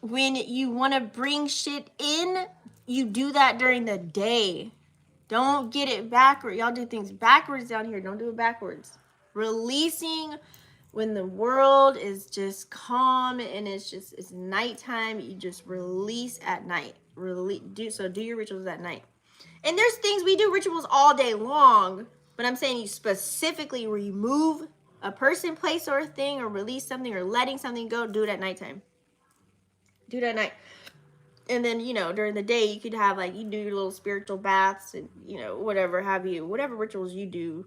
When you want to bring shit in, you do that during the day. Don't get it backward. Y'all do things backwards down here. Don't do it backwards. Releasing when the world is just calm and it's nighttime, you just release at night. Do your rituals at night. And there's things, we do rituals all day long, but I'm saying you specifically remove a person, place, or a thing, or release something, or letting something go, do it at nighttime. Do it at night. And then, you know, during the day, you could have, like, you do your little spiritual baths and, you know, whatever have you, whatever rituals you do,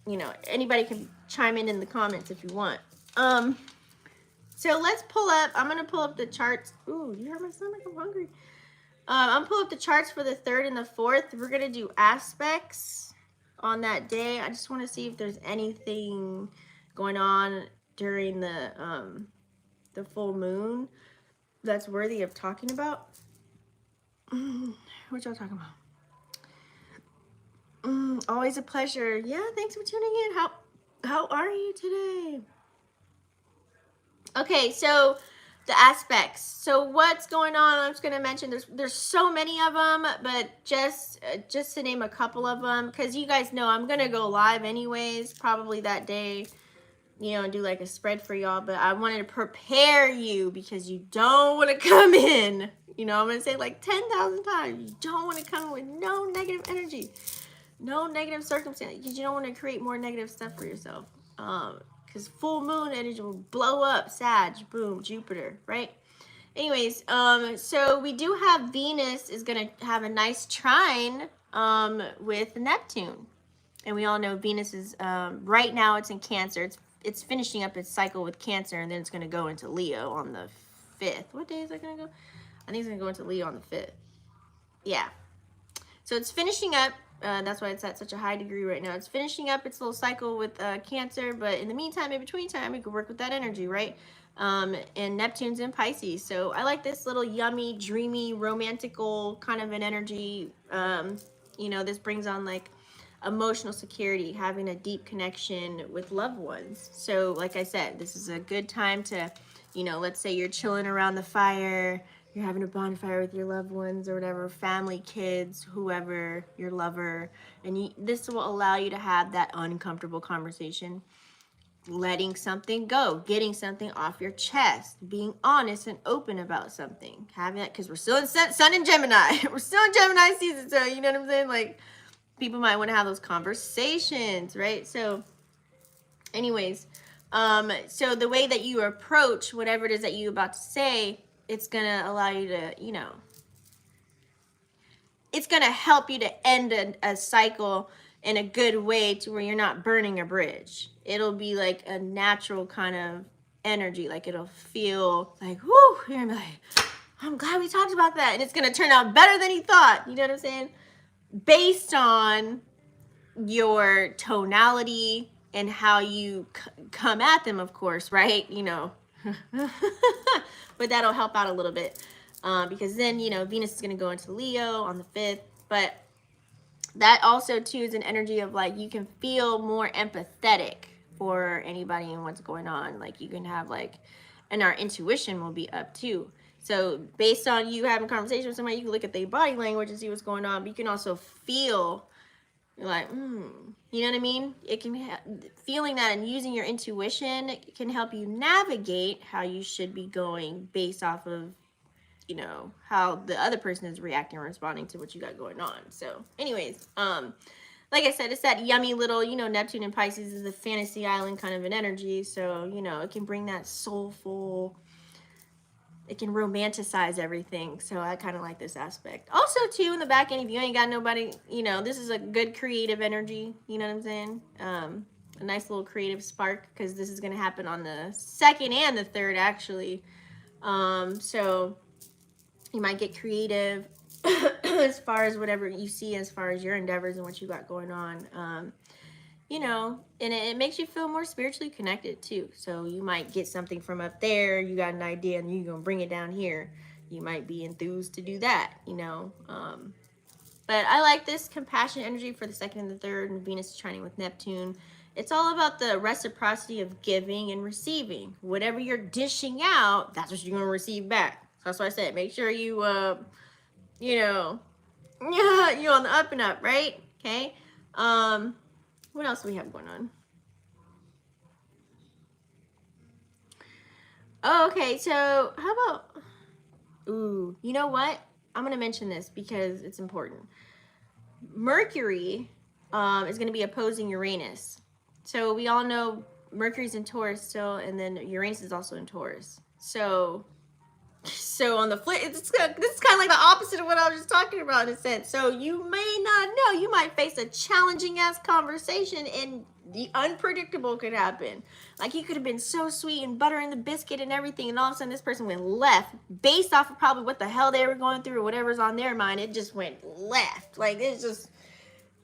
you know, anybody can chime in the comments if you want. So let's pull up, I'm going to pull up the charts. Ooh, you heard my stomach? I'm hungry. I'm pull up the charts for the 3rd and the 4th. We're going to do aspects on that day. I just want to see if there's anything going on during the full moon that's worthy of talking about. What y'all talking about? Always a pleasure. Yeah, thanks for tuning in. How are you today? Okay, so the aspects. So what's going on? I'm just going to mention there's so many of them, but just to name a couple of them, because you guys know I'm going to go live anyways, probably that day, you know, and do like a spread for y'all. But I wanted to prepare you because you don't want to come in. You know, I'm going to say like 10,000 times. You don't want to come in with no negative energy, no negative circumstance, because you don't want to create more negative stuff for yourself. Because full moon energy will blow up Sag, boom, Jupiter, right? Anyways, so we do have Venus is going to have a nice trine with Neptune. And we all know Venus is, right now it's in Cancer. It's finishing up its cycle with Cancer, and then it's going to go into Leo on the 5th. What day is it going to go? I think it's going to go into Leo on the 5th. Yeah. So it's finishing up. That's why it's at such a high degree right now. It's finishing up its little cycle with Cancer, but in the meantime, in between time, we could work with that energy, right? And Neptune's in Pisces. So I like this little yummy, dreamy, romantical kind of an energy. You know, this brings on like emotional security, having a deep connection with loved ones. So like I said, this is a good time to, you know, let's say you're chilling around the fire, you're having a bonfire with your loved ones or whatever, family, kids, whoever, your lover, and this will allow you to have that uncomfortable conversation, letting something go, getting something off your chest, being honest and open about something, having that, because we're still in Sun in Gemini. We're still in Gemini season, so you know what I'm saying? Like, people might want to have those conversations, right? So anyways, so the way that you approach whatever it is that you're about to say, it's going to allow you to, you know, it's going to help you to end a cycle in a good way to where you're not burning a bridge. It'll be like a natural kind of energy. Like it'll feel like, whoo, you're like, I'm glad we talked about that. And it's going to turn out better than he thought. You know what I'm saying? Based on your tonality and how you come at them, of course, right? You know, but that'll help out a little bit because then, you know, Venus is going to go into Leo on the 5th, but that also too is an energy of like, you can feel more empathetic for anybody and what's going on. Like you can have like, and our intuition will be up too. So based on you having a conversation with somebody, you can look at their body language and see what's going on, but you can also feel like, you know what I mean? It can feeling that and using your intuition can help you navigate how you should be going based off of, you know, how the other person is reacting or responding to what you got going on. So anyways, like I said, it's that yummy little, you know, Neptune and Pisces is a fantasy island kind of an energy. So, you know, it can bring that soulful, it can romanticize everything. So I kind of like this aspect. Also, too, in the back end, if you ain't got nobody, you know, this is a good creative energy. You know what I'm saying? A nice little creative spark because this is going to happen on the 2nd and the 3rd, actually. So you might get creative as far as whatever you see as far as your endeavors and what you got going on. You know, and it makes you feel more spiritually connected too. So you might get something from up there, you got an idea and you're going to bring it down here. You might be enthused to do that, you know. But I like this compassion energy for the 2nd and the 3rd, and Venus is trining with Neptune. It's all about the reciprocity of giving and receiving. Whatever you're dishing out, that's what you're going to receive back. So that's why I said, make sure you, you know, you're on the up and up, right? Okay. What else do we have going on? Oh, okay, so how about, ooh, you know what? I'm going to mention this because it's important. Mercury is going to be opposing Uranus. So we all know Mercury's in Taurus still, and then Uranus is also in Taurus. So on the flip, this is kind of like the opposite of what I was just talking about in a sense. So you may not know, you might face a challenging ass conversation and the unpredictable could happen. Like you could have been so sweet and buttering the biscuit and everything, and all of a sudden this person went left based off of probably what the hell they were going through or whatever's on their mind. It just went left. Like it's just,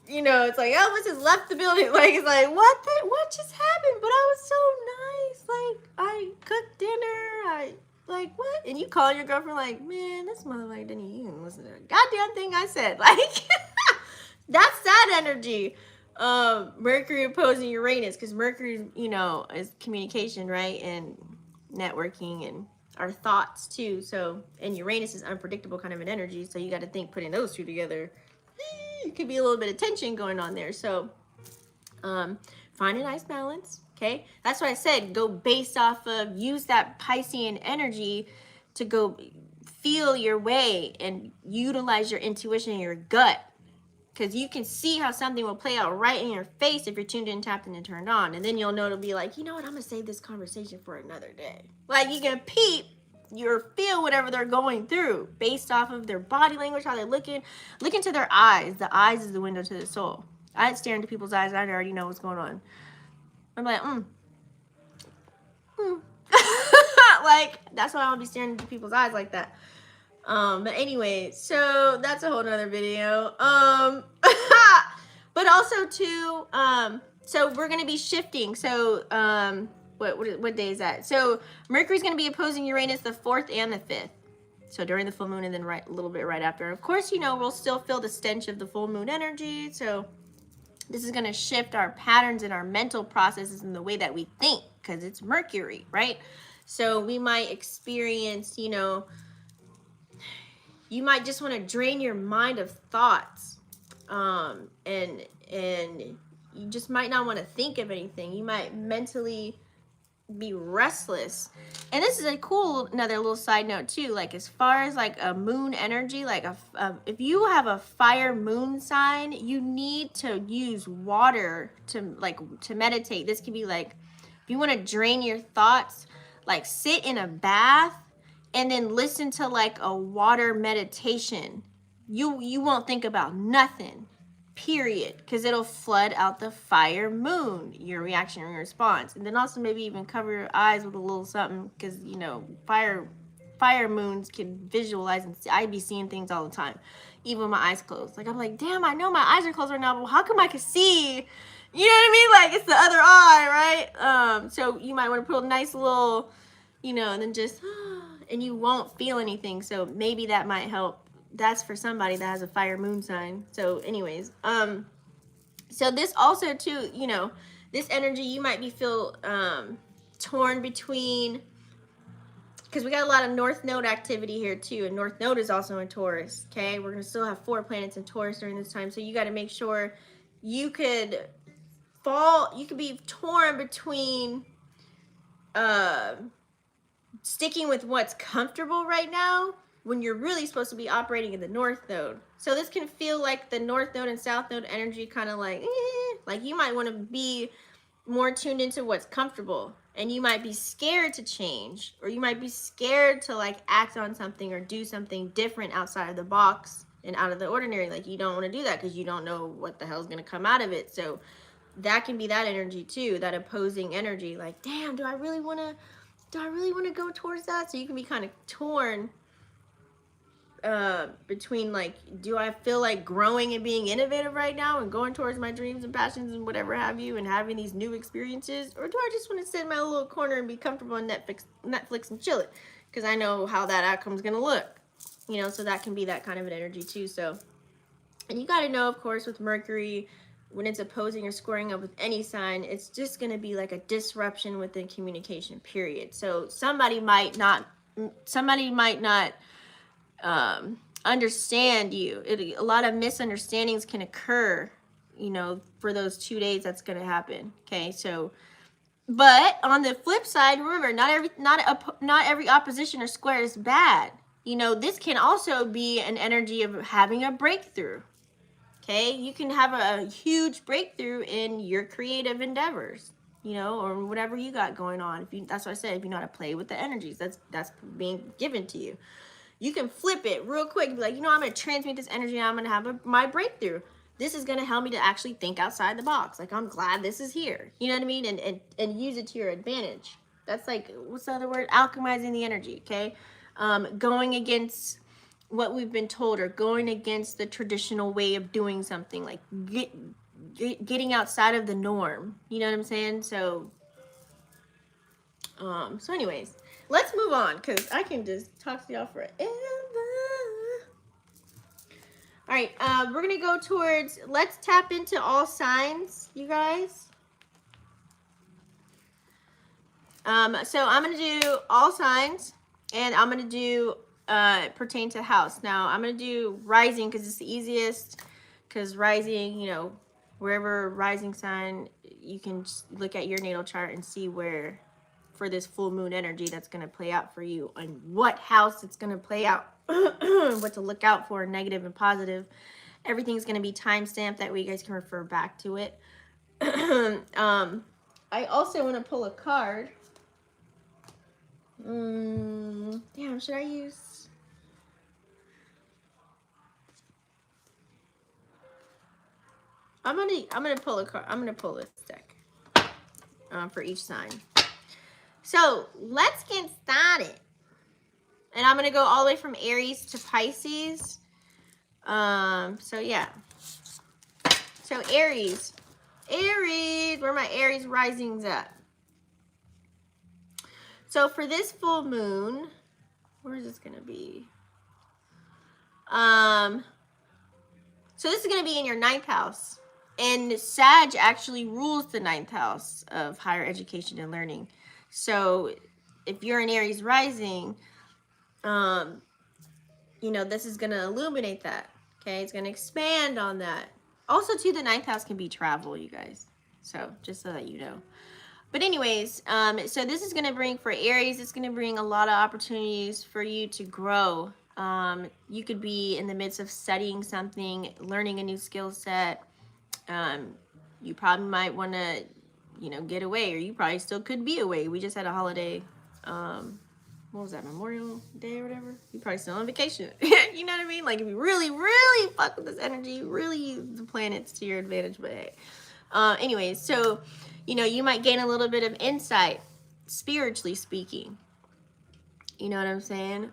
you know, it's like, oh, what's just left the building? Like it's like, what just happened? But I was so nice. Like I cooked dinner. Like, what? And you call your girlfriend like, man, this motherfucker didn't even listen to the goddamn thing I said. Like, that's that energy. Mercury opposing Uranus, because Mercury, you know, is communication, right? And networking and our thoughts too. So, and Uranus is unpredictable kind of an energy. So you got to think putting those two together, it could be a little bit of tension going on there. So find a nice balance. Okay. That's why I said go based off of, use that Piscean energy to go feel your way and utilize your intuition and your gut. Because you can see how something will play out right in your face if you're tuned in, tapped in, and turned on. And then you'll know to be like, you know what, I'm going to save this conversation for another day. Like, you can peep or feel whatever they're going through based off of their body language, how they're looking. Look into their eyes. The eyes is the window to the soul. I stare into people's eyes. I already know what's going on. I'm like, like, that's why I don't be staring into people's eyes like that. But anyway, so that's a whole nother video. But also too, so we're going to be shifting. So, what day is that? So Mercury's going to be opposing Uranus the 4th and the 5th. So during the full moon and then a little bit right after. Of course, you know, we'll still feel the stench of the full moon energy. So this is going to shift our patterns and our mental processes and the way that we think, because it's Mercury, right? So we might experience, you know, you might just want to drain your mind of thoughts, and you just might not want to think of anything. You might mentally be restless. And this is a cool, another little side note too, like as far as like a moon energy, like if you have a fire moon sign, you need to use water to meditate. This could be like, if you want to drain your thoughts, like sit in a bath and then listen to like a water meditation. You won't think about nothing, period, because it'll flood out the fire moon, your reaction and your response. And then also maybe even cover your eyes with a little something, because you know fire moons can visualize, and I be seeing things all the time, even with my eyes closed. Like I'm like, damn, I know my eyes are closed right now, but how come I can see? You know what I mean? Like it's the other eye, right? So you might want to put a nice little, you know, and then just, and you won't feel anything. So maybe that might help. That's for somebody that has a fire moon sign. So anyways, so this also too, you know, this energy, you might be feel torn between, because we got a lot of North Node activity here too, and North Node is also in Taurus. Okay, we're gonna still have 4 planets in Taurus during this time, so you got to make sure you could be torn between sticking with what's comfortable right now when you're really supposed to be operating in the North Node. So this can feel like the North Node and South Node energy, kind of like, like you might want to be more tuned into what's comfortable, and you might be scared to change, or you might be scared to like act on something or do something different outside of the box and out of the ordinary. Like you don't want to do that because you don't know what the hell's going to come out of it. So that can be that energy too, that opposing energy. Like, damn, do I really want to go towards that? So you can be kind of torn between like, do I feel like growing and being innovative right now and going towards my dreams and passions and whatever have you, and having these new experiences, or do I just want to sit in my little corner and be comfortable on Netflix and chill it, because I know how that outcome is gonna look, you know? So that can be that kind of an energy too. So, and you got to know, of course, with Mercury, when it's opposing or squaring up with any sign, it's just going to be like a disruption within communication, period. So somebody might not understand you. A lot of misunderstandings can occur, you know, for those 2 days that's going to happen. Okay. So, but on the flip side, remember, not every opposition or square is bad. You know, this can also be an energy of having a breakthrough. Okay, you can have a huge breakthrough in your creative endeavors, you know, or whatever you got going on. That's what I said, if you know how to play with the energies, that's being given to you. You can flip it real quick, be like, you know, I'm going to transmute this energy, and I'm going to have my breakthrough. This is going to help me to actually think outside the box. Like, I'm glad this is here. You know what I mean? And use it to your advantage. That's like, what's the other word? Alchemizing the energy, okay? Going against what we've been told, or going against the traditional way of doing something, like getting outside of the norm. You know what I'm saying? So anyways, let's move on, because I can just talk to y'all forever. All right, we're gonna go towards, let's tap into all signs, you guys. So I'm gonna do all signs. And I'm going to do pertain to house. Now, I'm going to do rising because it's the easiest. Because rising, you know, wherever rising sign, you can just look at your natal chart and see where, for this full moon energy, that's going to play out for you, and what house it's going to play out, what to look out for, negative and positive. Everything's going to be time stamped. That way you guys can refer back to it. I also want to pull a card. Damn, should I use... I'm gonna pull a card. I'm gonna pull this deck for each sign. So let's get started. And I'm gonna go all the way from Aries to Pisces. So yeah. So Aries, where my Aries risings at? So for this full moon, where is this gonna be? So this is gonna be in your 9th house. And Sag actually rules the 9th house of higher education and learning. So if you're an Aries rising, you know, this is going to illuminate that. Okay, it's going to expand on that. Also, too, the 9th house can be travel, you guys. So just so that you know. But anyways, so this is going to bring, for Aries, it's going to bring a lot of opportunities for you to grow. You could be in the midst of studying something, learning a new skill set. You probably might want to, you know, get away, or you probably still could be away. We just had a holiday. What was that, Memorial Day or whatever? You probably still on vacation. You know what I mean? Like, if you really, really fuck with this energy, really use the planets to your advantage. But hey, anyways, so, you know, you might gain a little bit of insight, spiritually speaking. You know what I'm saying?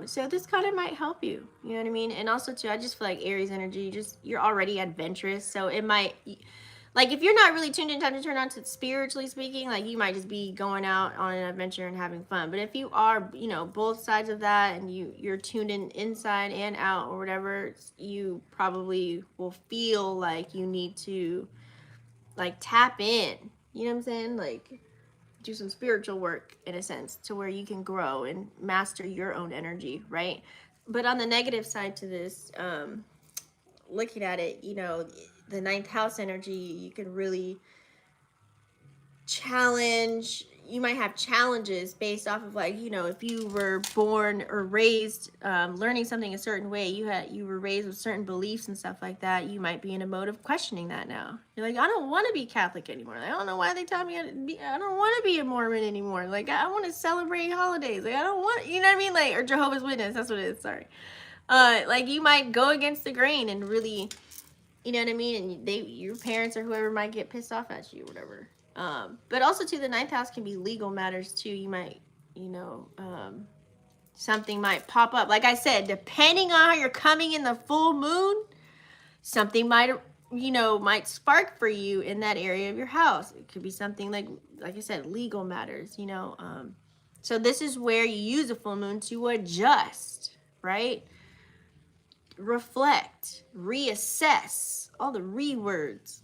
So this kind of might help you. You know what I mean? And also, too, I just feel like Aries energy, you're already adventurous. So it might... Like, if you're not really tuned in time to turn on to spiritually speaking, like, you might just be going out on an adventure and having fun. But if you are, you know, both sides of that, and you're tuned in inside and out or whatever, you probably will feel like you need to, like, tap in. You know what I'm saying? Like, do some spiritual work, in a sense, to where you can grow and master your own energy, right? But on the negative side to this, looking at it, you know, the 9th house energy, you can really challenge. You might have challenges based off of, like, you know, if you were born or raised learning something a certain way, you were raised with certain beliefs and stuff like that. You might be in a mode of questioning that now. You're like, I don't want to be Catholic anymore. I don't know why they taught me I don't want to be a Mormon anymore. Like, I want to celebrate holidays. Like, I don't want, you know what I mean? Like, or Jehovah's Witness. That's what it is. Sorry. Like, you might go against the grain and really, you know what I mean? And your parents or whoever might get pissed off at you or whatever. But also, too, the 9th house can be legal matters, too. You might, you know, something might pop up. Like I said, depending on how you're coming in the full moon, something might, you know, might spark for you in that area of your house. It could be something like I said, legal matters, you know. So this is where you use a full moon to adjust, right? Reflect, reassess, all the re words.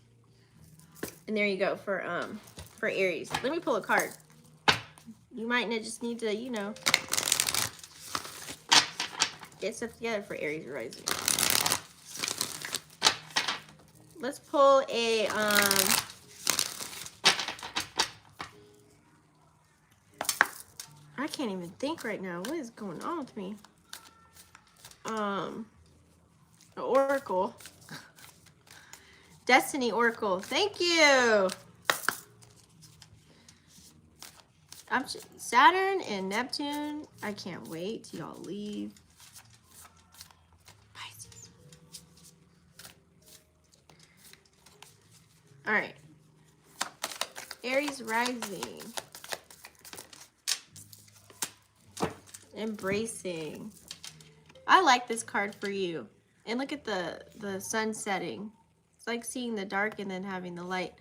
And there you go for Aries. Let me pull a card. You might just need to, you know, get stuff together for Aries Rising. Let's pull a I can't even think right now. What is going on with me? An oracle. Destiny Oracle. Thank you. Saturn and Neptune. I can't wait till y'all leave. Pisces. All right. Aries Rising. Embracing. I like this card for you. And look at the sun setting. It's like seeing the dark and then having the light.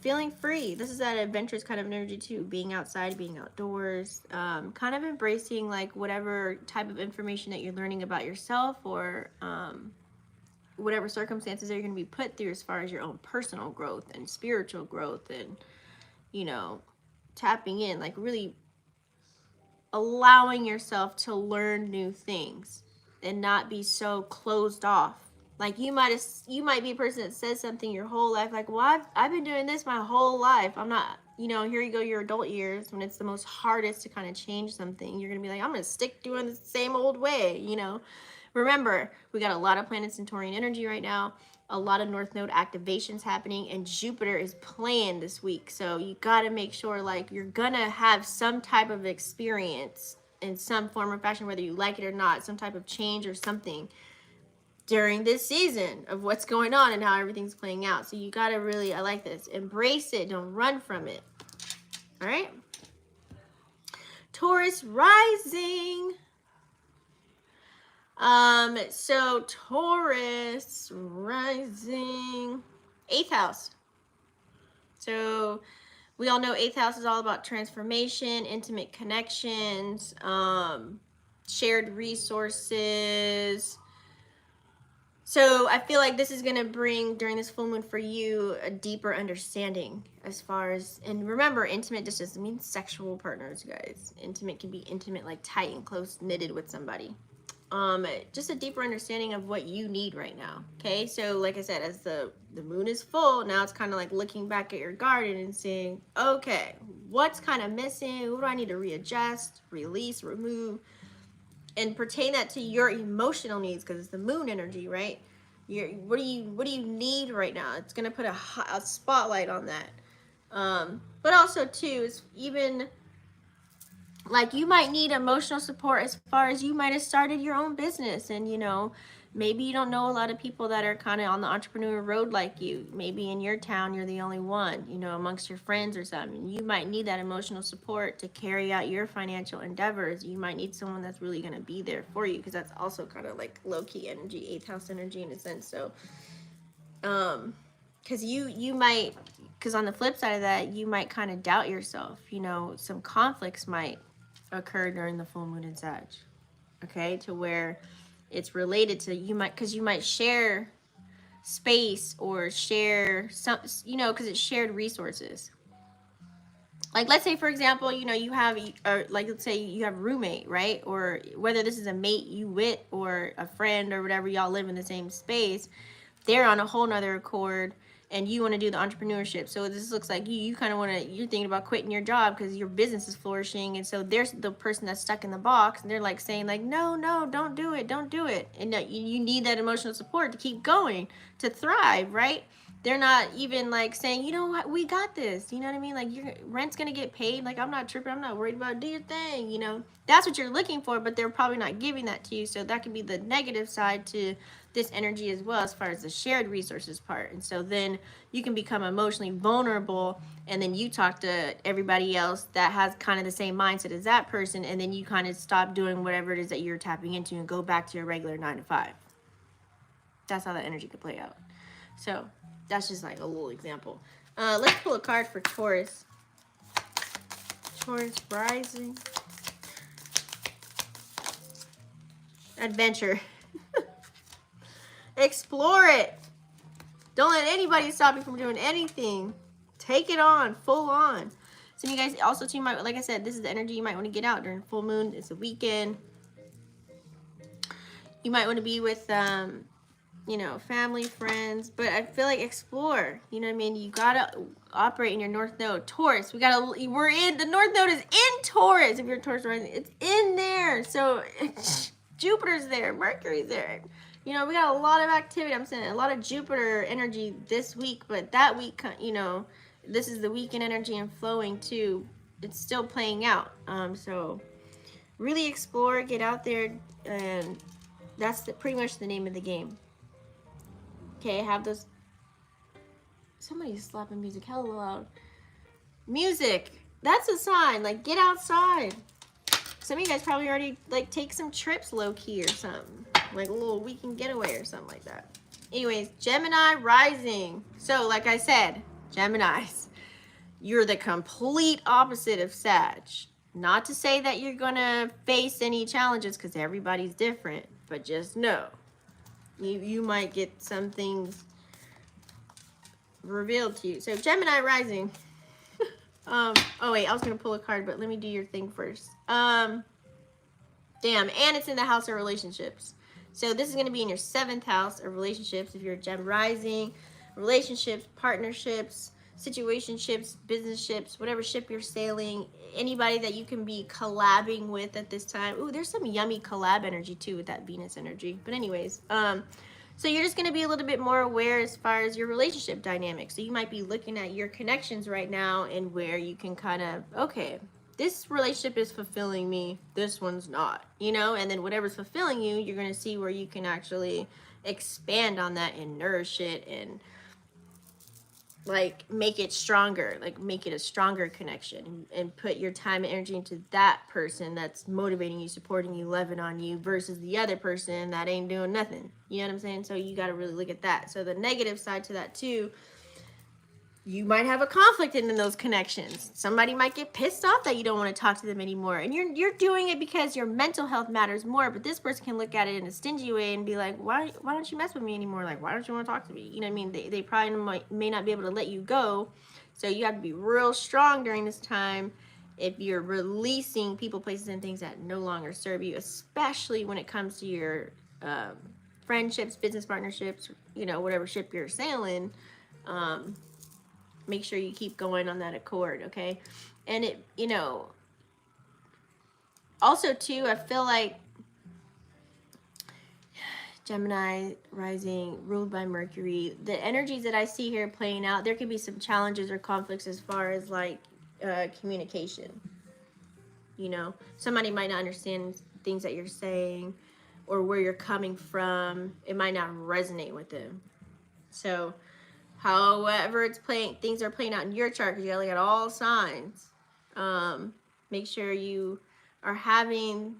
Feeling free. This is that adventurous kind of energy too. Being outside, being outdoors. Kind of embracing like whatever type of information that you're learning about yourself, or whatever circumstances that you're going to be put through as far as your own personal growth and spiritual growth, and, you know, tapping in, like really allowing yourself to learn new things and not be so closed off. Like you might be a person that says something your whole life, like, well, I've been doing this my whole life. I'm not, here you go, your adult years, when it's the most hardest to kind of change something. You're gonna be like, I'm gonna stick doing the same old way. Remember, we got a lot of planets in Taurian energy right now, a lot of North Node activations happening, and Jupiter is playing this week. So you got to make sure, like, you're gonna have some type of experience in some form or fashion, whether you like it or not, some type of change or something during this season of what's going on and how everything's playing out. So you got to really, I like this, embrace it, don't run from it. All right. Taurus Rising. So Taurus Rising, 8th house. So we all know 8th house is all about transformation, intimate connections, shared resources. So I feel like this is going to bring, during this full moon for you, a deeper understanding as far as, and remember, intimate just doesn't mean sexual partners, guys. Intimate can be intimate, like tight and close knitted with somebody. Just a deeper understanding of what you need right now. Okay, so like I said, as the moon is full, now it's kind of like looking back at your garden and saying, okay, what's kind of missing? What do I need to readjust, release, remove, and pertain that to your emotional needs, because it's the moon energy, right? What do you need right now? It's gonna put a spotlight on that. But also too, is even like you might need emotional support as far as you might have started your own business, and maybe you don't know a lot of people that are kind of on the entrepreneur road like you. Maybe in your town you're the only one, amongst your friends or something. You might need that emotional support to carry out your financial endeavors. You might need someone that's really going to be there for you, because that's also kind of like low-key energy, 8th house energy in a sense. So because you might, because on the flip side of that, you might kind of doubt yourself. Some conflicts might occur during the full moon in Sag, okay, to where it's related to because you might share space or share some, because it's shared resources. Like, let's say, for example, you have, like, let's say you have a roommate, right? Or whether this is a mate you with or a friend or whatever, y'all live in the same space, they're on a whole nother accord, and you want to do the entrepreneurship. So this looks like you kind of want to, you're thinking about quitting your job because your business is flourishing. And so there's the person that's stuck in the box, and they're like saying like, no, don't do it. And you need that emotional support to keep going, to thrive, right? They're not even like saying, what, we got this. You know what I mean? Like, your rent's going to get paid. Like, I'm not tripping. I'm not worried about it. Do your thing. That's what you're looking for, but they're probably not giving that to you. So that could be the negative side to this energy as well, as far as the shared resources part. And so then you can become emotionally vulnerable, and then you talk to everybody else that has kind of the same mindset as that person, and then you kind of stop doing whatever it is that you're tapping into and go back to your regular 9 to 5. That's how that energy could play out. So that's just like a little example. Let's pull a card for Taurus. Taurus Rising. Adventure. Explore it. Don't let anybody stop you from doing anything. Take it on, full on. Some of you guys also too might, like I said, this is the energy you might want to get out during full moon. It's a weekend. You might want to be with family, friends, but I feel like explore. You know what I mean? You gotta operate in your North Node. Taurus, the North Node is in Taurus. If you're Taurus Rising, it's in there. So Jupiter's there, Mercury's there. We got a lot of activity. I'm saying a lot of Jupiter energy this week, but that week, this is the weekend energy and flowing too. It's still playing out. So really explore, get out there, and that's pretty much the name of the game. Okay, have those. Somebody's slapping music hella loud. Music. That's a sign. Like, get outside. Some of you guys probably already like take some trips low key or something, like a little weekend getaway or something like that. Anyways, Gemini Rising. So like I said, Geminis, you're the complete opposite of Sag. Not to say that you're gonna face any challenges, because everybody's different, but just know you might get some things revealed to you. So Gemini Rising. Oh wait, I was gonna pull a card, but let me do your thing first. Damn, and it's in the house of relationships. So this is going to be in your 7th house of relationships. If you're a Gem Rising, relationships, partnerships, situationships, business ships, whatever ship you're sailing, anybody that you can be collabing with at this time. Ooh, there's some yummy collab energy too with that Venus energy. But anyways, so you're just going to be a little bit more aware as far as your relationship dynamics. So you might be looking at your connections right now and where you can kind of, okay, this relationship is fulfilling me, this one's not, you know, and then whatever's fulfilling you, you're going to see where you can actually expand on that and nourish it and like make it stronger, like make it a stronger connection and put your time and energy into that person that's motivating you, supporting you, loving on you versus the other person that ain't doing nothing. You know what I'm saying? So you got to really look at that. So the negative side to that too, you might have a conflict in those connections. Somebody might get pissed off that you don't want to talk to them anymore. And you're doing it because your mental health matters more, but this person can look at it in a stingy way and be like, why don't you mess with me anymore? Like, why don't you want to talk to me? You know what I mean? They probably may not be able to let you go. So you have to be real strong during this time if you're releasing people, places, and things that no longer serve you, especially when it comes to your friendships, business partnerships, you know, whatever ship you're sailing. Make sure you keep going on that accord, okay? And it, you know, also too, I feel like Gemini Rising, ruled by Mercury, the energies that I see here playing out, there could be some challenges or conflicts as far as like communication. You know, somebody might not understand things that you're saying or where you're coming from. It might not resonate with them. So however it's playing, things are playing out in your chart because you gotta look at all signs. Make sure you are having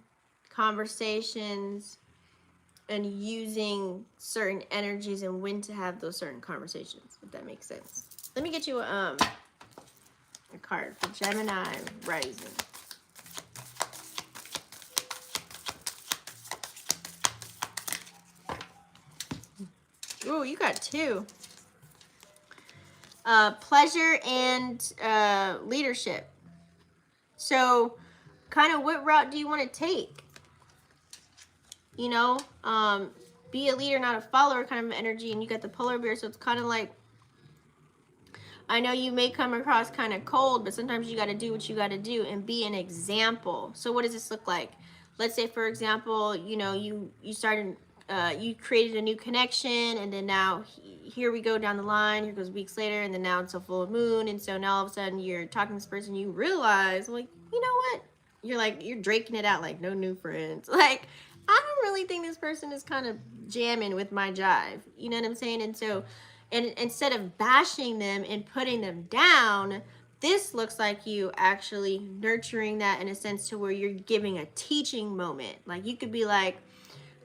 conversations and using certain energies and when to have those certain conversations, if that makes sense. Let me get you a card for Gemini Rising. Ooh, you got 2. Pleasure and leadership. So kind of what route do you want to take? You know, be a leader, not a follower kind of energy. And you got the polar bear. So it's kind of like, I know you may come across kind of cold, but sometimes you got to do what you got to do and be an example. So what does this look like? Let's say, for example, you know, you started, you created a new connection, and then now here we go down the line. Here goes weeks later, and then now it's a full moon, and so now all of a sudden you're talking to this person, you realize, like, you know what? You're draking it out like no new friends. Like, I don't really think this person is kind of jamming with my jive. You know what I'm saying? And so, and instead of bashing them and putting them down, this looks like you actually nurturing that in a sense to where you're giving a teaching moment. Like you could be like,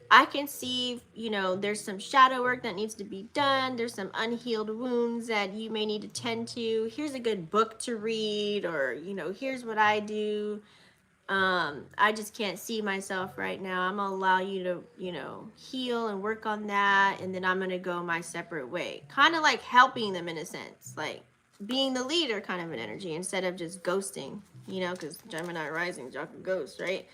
I can see, you know, there's some shadow work that needs to be done. There's some unhealed wounds that you may need to tend to. Here's a good book to read, or, you know, here's what I do. I just can't see myself right now. I'm gonna allow you to, you know, heal and work on that, and then I'm gonna go my separate way. Kind of like helping them in a sense, like being the leader kind of an energy instead of just ghosting, you know, because Gemini Rising, y'all can ghost, right?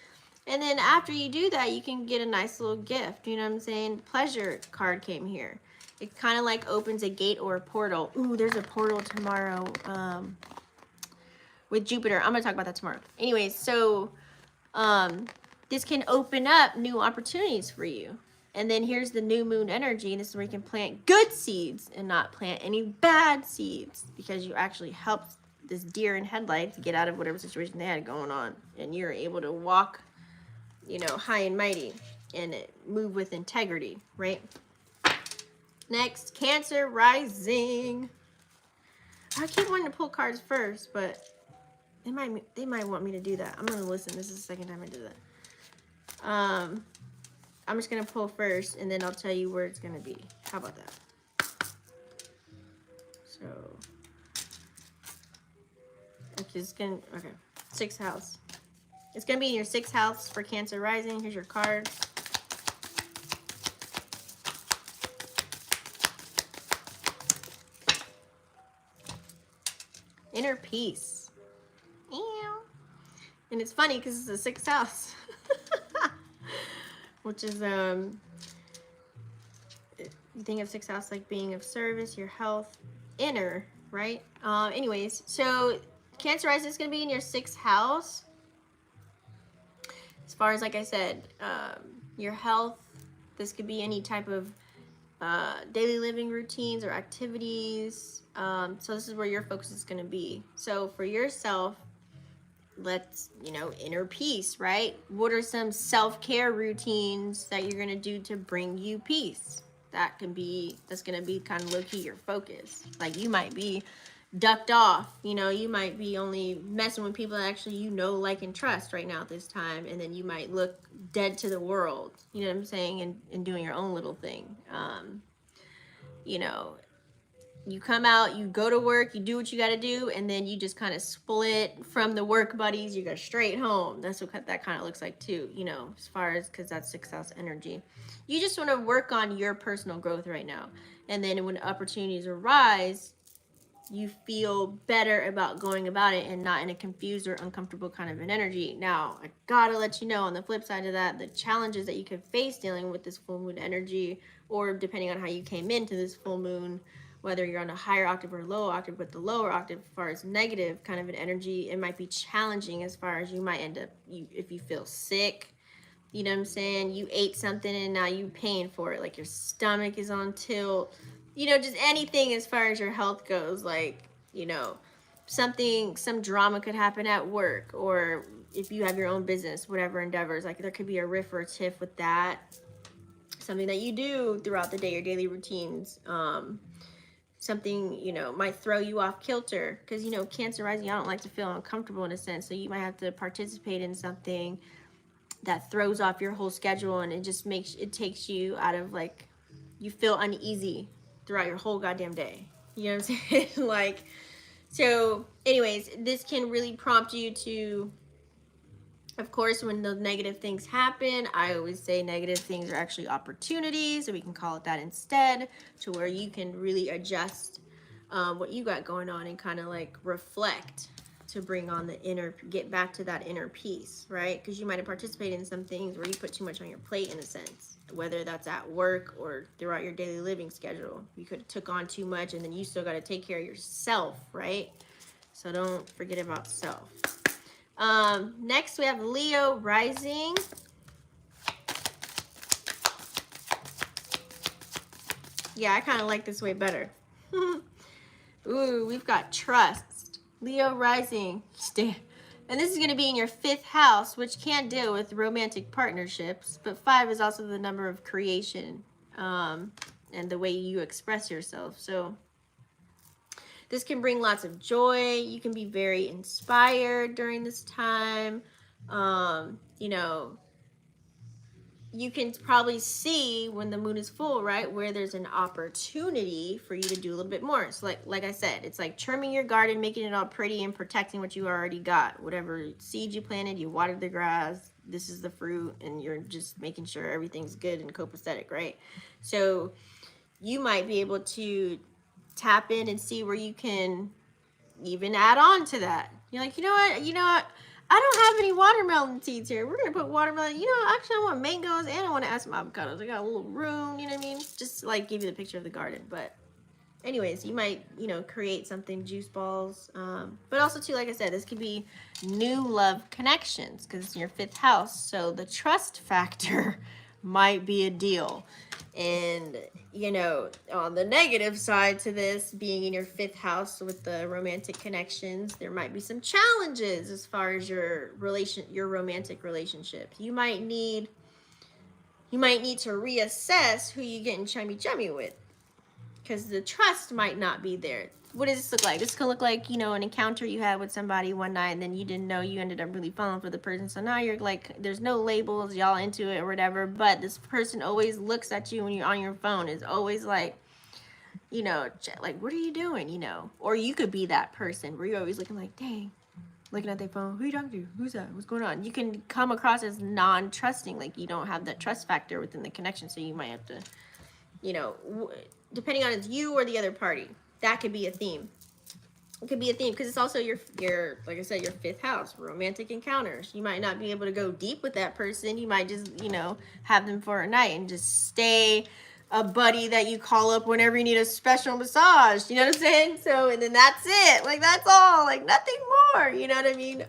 And then after you do that, you can get a nice little gift. You know what I'm saying? Pleasure card came here. It kind of like opens a gate or a portal. Ooh, there's a portal tomorrow. With Jupiter. I'm going to talk about that tomorrow. Anyways, so this can open up new opportunities for you. And then here's the new moon energy. And this is where you can plant good seeds and not plant any bad seeds, because you actually helped this deer in headlights get out of whatever situation they had going on. And you're able to walk, you know, high and mighty and move with integrity, right? Next, Cancer Rising. I keep wanting to pull cards first, but they might want me to do that. I'm gonna listen. This is the second time I did that. I'm just gonna pull first, and then I'll tell you where it's gonna be. How about that? So, okay, 6th house. It's gonna be in your 6th house for Cancer Rising. Here's your card. Inner peace. And it's funny because it's the sixth house, which is, you think of sixth house like being of service, your health, inner, right? Anyways, so Cancer Rising is going to be in your sixth house. As far as, like I said, your health, this could be any type of daily living routines or activities. So this is where your focus is going to be. So for yourself, let's, inner peace, right? What are some self-care routines that you're going to do to bring you peace? That's going to be kind of low-key your focus. Like, you might be ducked off, you might be only messing with people that actually like and trust right now at this time, and then you might look dead to the world, you know what I'm saying, and doing your own little thing. You come out, you go to work, you do what you got to do, and then you just kind of split from the work buddies, you go straight home. That's what that kind of looks like too, as far as, because that's sixth house energy. You just want to work on your personal growth right now, and then when opportunities arise, you feel better about going about it and not in a confused or uncomfortable kind of an energy. Now, I gotta let you know, on the flip side of that, the challenges that you could face dealing with this full moon energy, or depending on how you came into this full moon, whether you're on a higher octave or low octave, but the lower octave, as far as negative kind of an energy, it might be challenging as far as you might end up, if you feel sick, you know what I'm saying? You ate something and now you paying for it. Like, your stomach is on tilt. Just anything as far as your health goes. Like, some drama could happen at work, or if you have your own business, whatever endeavors. Like, there could be a riff or a tiff with that. Something that you do throughout the day, your daily routines. Something, might throw you off kilter. Because, Cancer Rising, I don't like to feel uncomfortable in a sense. So you might have to participate in something that throws off your whole schedule, and it takes you out of, like, you feel uneasy throughout your whole goddamn day. You know what I'm saying? Like, so anyways, this can really prompt you to, of course, when those negative things happen, I always say negative things are actually opportunities, so we can call it that instead, to where you can really adjust what you got going on and kind of like reflect to bring on get back to that inner peace, right? Because you might have participated in some things where you put too much on your plate, in a sense, whether that's at work or throughout your daily living schedule. You could have took on too much, and then you still got to take care of yourself, right? So don't forget about self. Next we have Leo Rising. Yeah, I kind of like this way better. Ooh, we've got trust. Leo Rising. And this is going to be in your fifth house, which can deal with romantic partnerships. But 5 is also the number of creation, and the way you express yourself. So this can bring lots of joy. You can be very inspired during this time. You can probably see when the moon is full, right, where there's an opportunity for you to do a little bit more. So like I said, it's like trimming your garden, making it all pretty, and protecting what you already got. Whatever seed you planted, you watered the grass, this is the fruit, and you're just making sure everything's good and copacetic, right? So you might be able to tap in and see where you can even add on to that. You're like, you know what? I don't have any watermelon seeds here. We're going to put watermelon. Actually, I want mangoes and I want to add some avocados. I got a little room, you know what I mean? Just like give you the picture of the garden. But anyways, you might, create something, juice balls. But also too, like I said, this could be new love connections because it's in your fifth house. So the trust factor might be a deal. And, on the negative side to this, being in your fifth house with the romantic connections, there might be some challenges as far as your romantic relationships. You might need to reassess who you getting chummy with, because the trust might not be there. What does this look like? This could look like, an encounter you had with somebody one night, and then you didn't know, you ended up really falling for the person. So now you're like, there's no labels, y'all into it or whatever, but this person always looks at you when you're on your phone. Is always like, like, what are you doing, Or you could be that person where you're always looking like, dang, looking at their phone. Who are you talking to? Who's that? What's going on? You can come across as non-trusting, like you don't have that trust factor within the connection. So you might have to, depending on it's you or the other party, that could be a theme. It could be a theme because it's also your like I said, your 5th house, romantic encounters. You might not be able to go deep with that person. You might just, you know, have them for a night and just stay a buddy that you call up whenever you need a special massage. You know what I'm saying? So, and then that's it. Like, that's all. Like, nothing more. You know what I mean?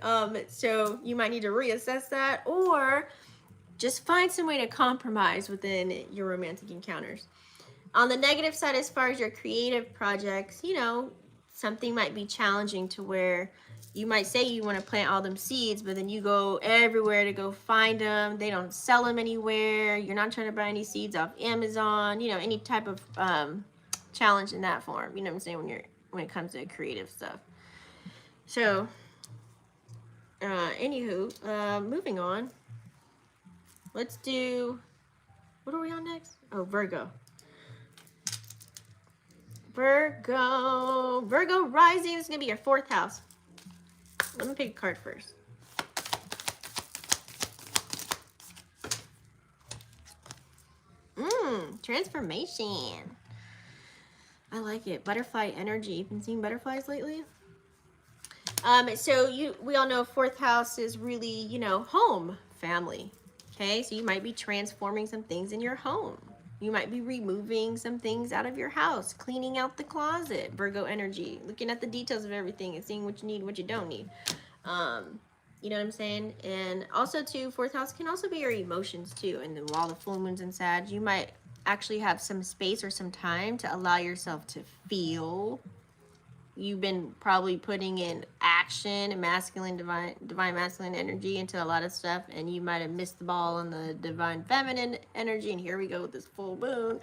So you might need to reassess that, or just find some way to compromise within your romantic encounters. On the negative side, as far as your creative projects, you know, something might be challenging to where you might say you want to plant all them seeds, but then you go everywhere to go find them. They don't sell them anywhere. You're not trying to buy any seeds off Amazon, you know, any type of challenge in that form. You know what I'm saying? When it comes to creative stuff. So, anywho, moving on. Let's do, what are we on next? Oh, Virgo. Virgo Rising is going to be your 4th house. Let me pick a card first. Transformation. I like it. Butterfly energy. You've been seeing butterflies lately? So we all know 4th house is really, you know, home, family. Okay, so you might be transforming some things in your home. You might be removing some things out of your house, cleaning out the closet, Virgo energy, looking at the details of everything and seeing what you need, what you don't need. You know what I'm saying? And also too, 4th house can also be your emotions too. And then while the full moon's in Sag, you might actually have some space or some time to allow yourself to feel. You've been probably putting in action and masculine, divine masculine energy into a lot of stuff, and you might have missed the ball on the divine feminine energy, and here we go with this full moon.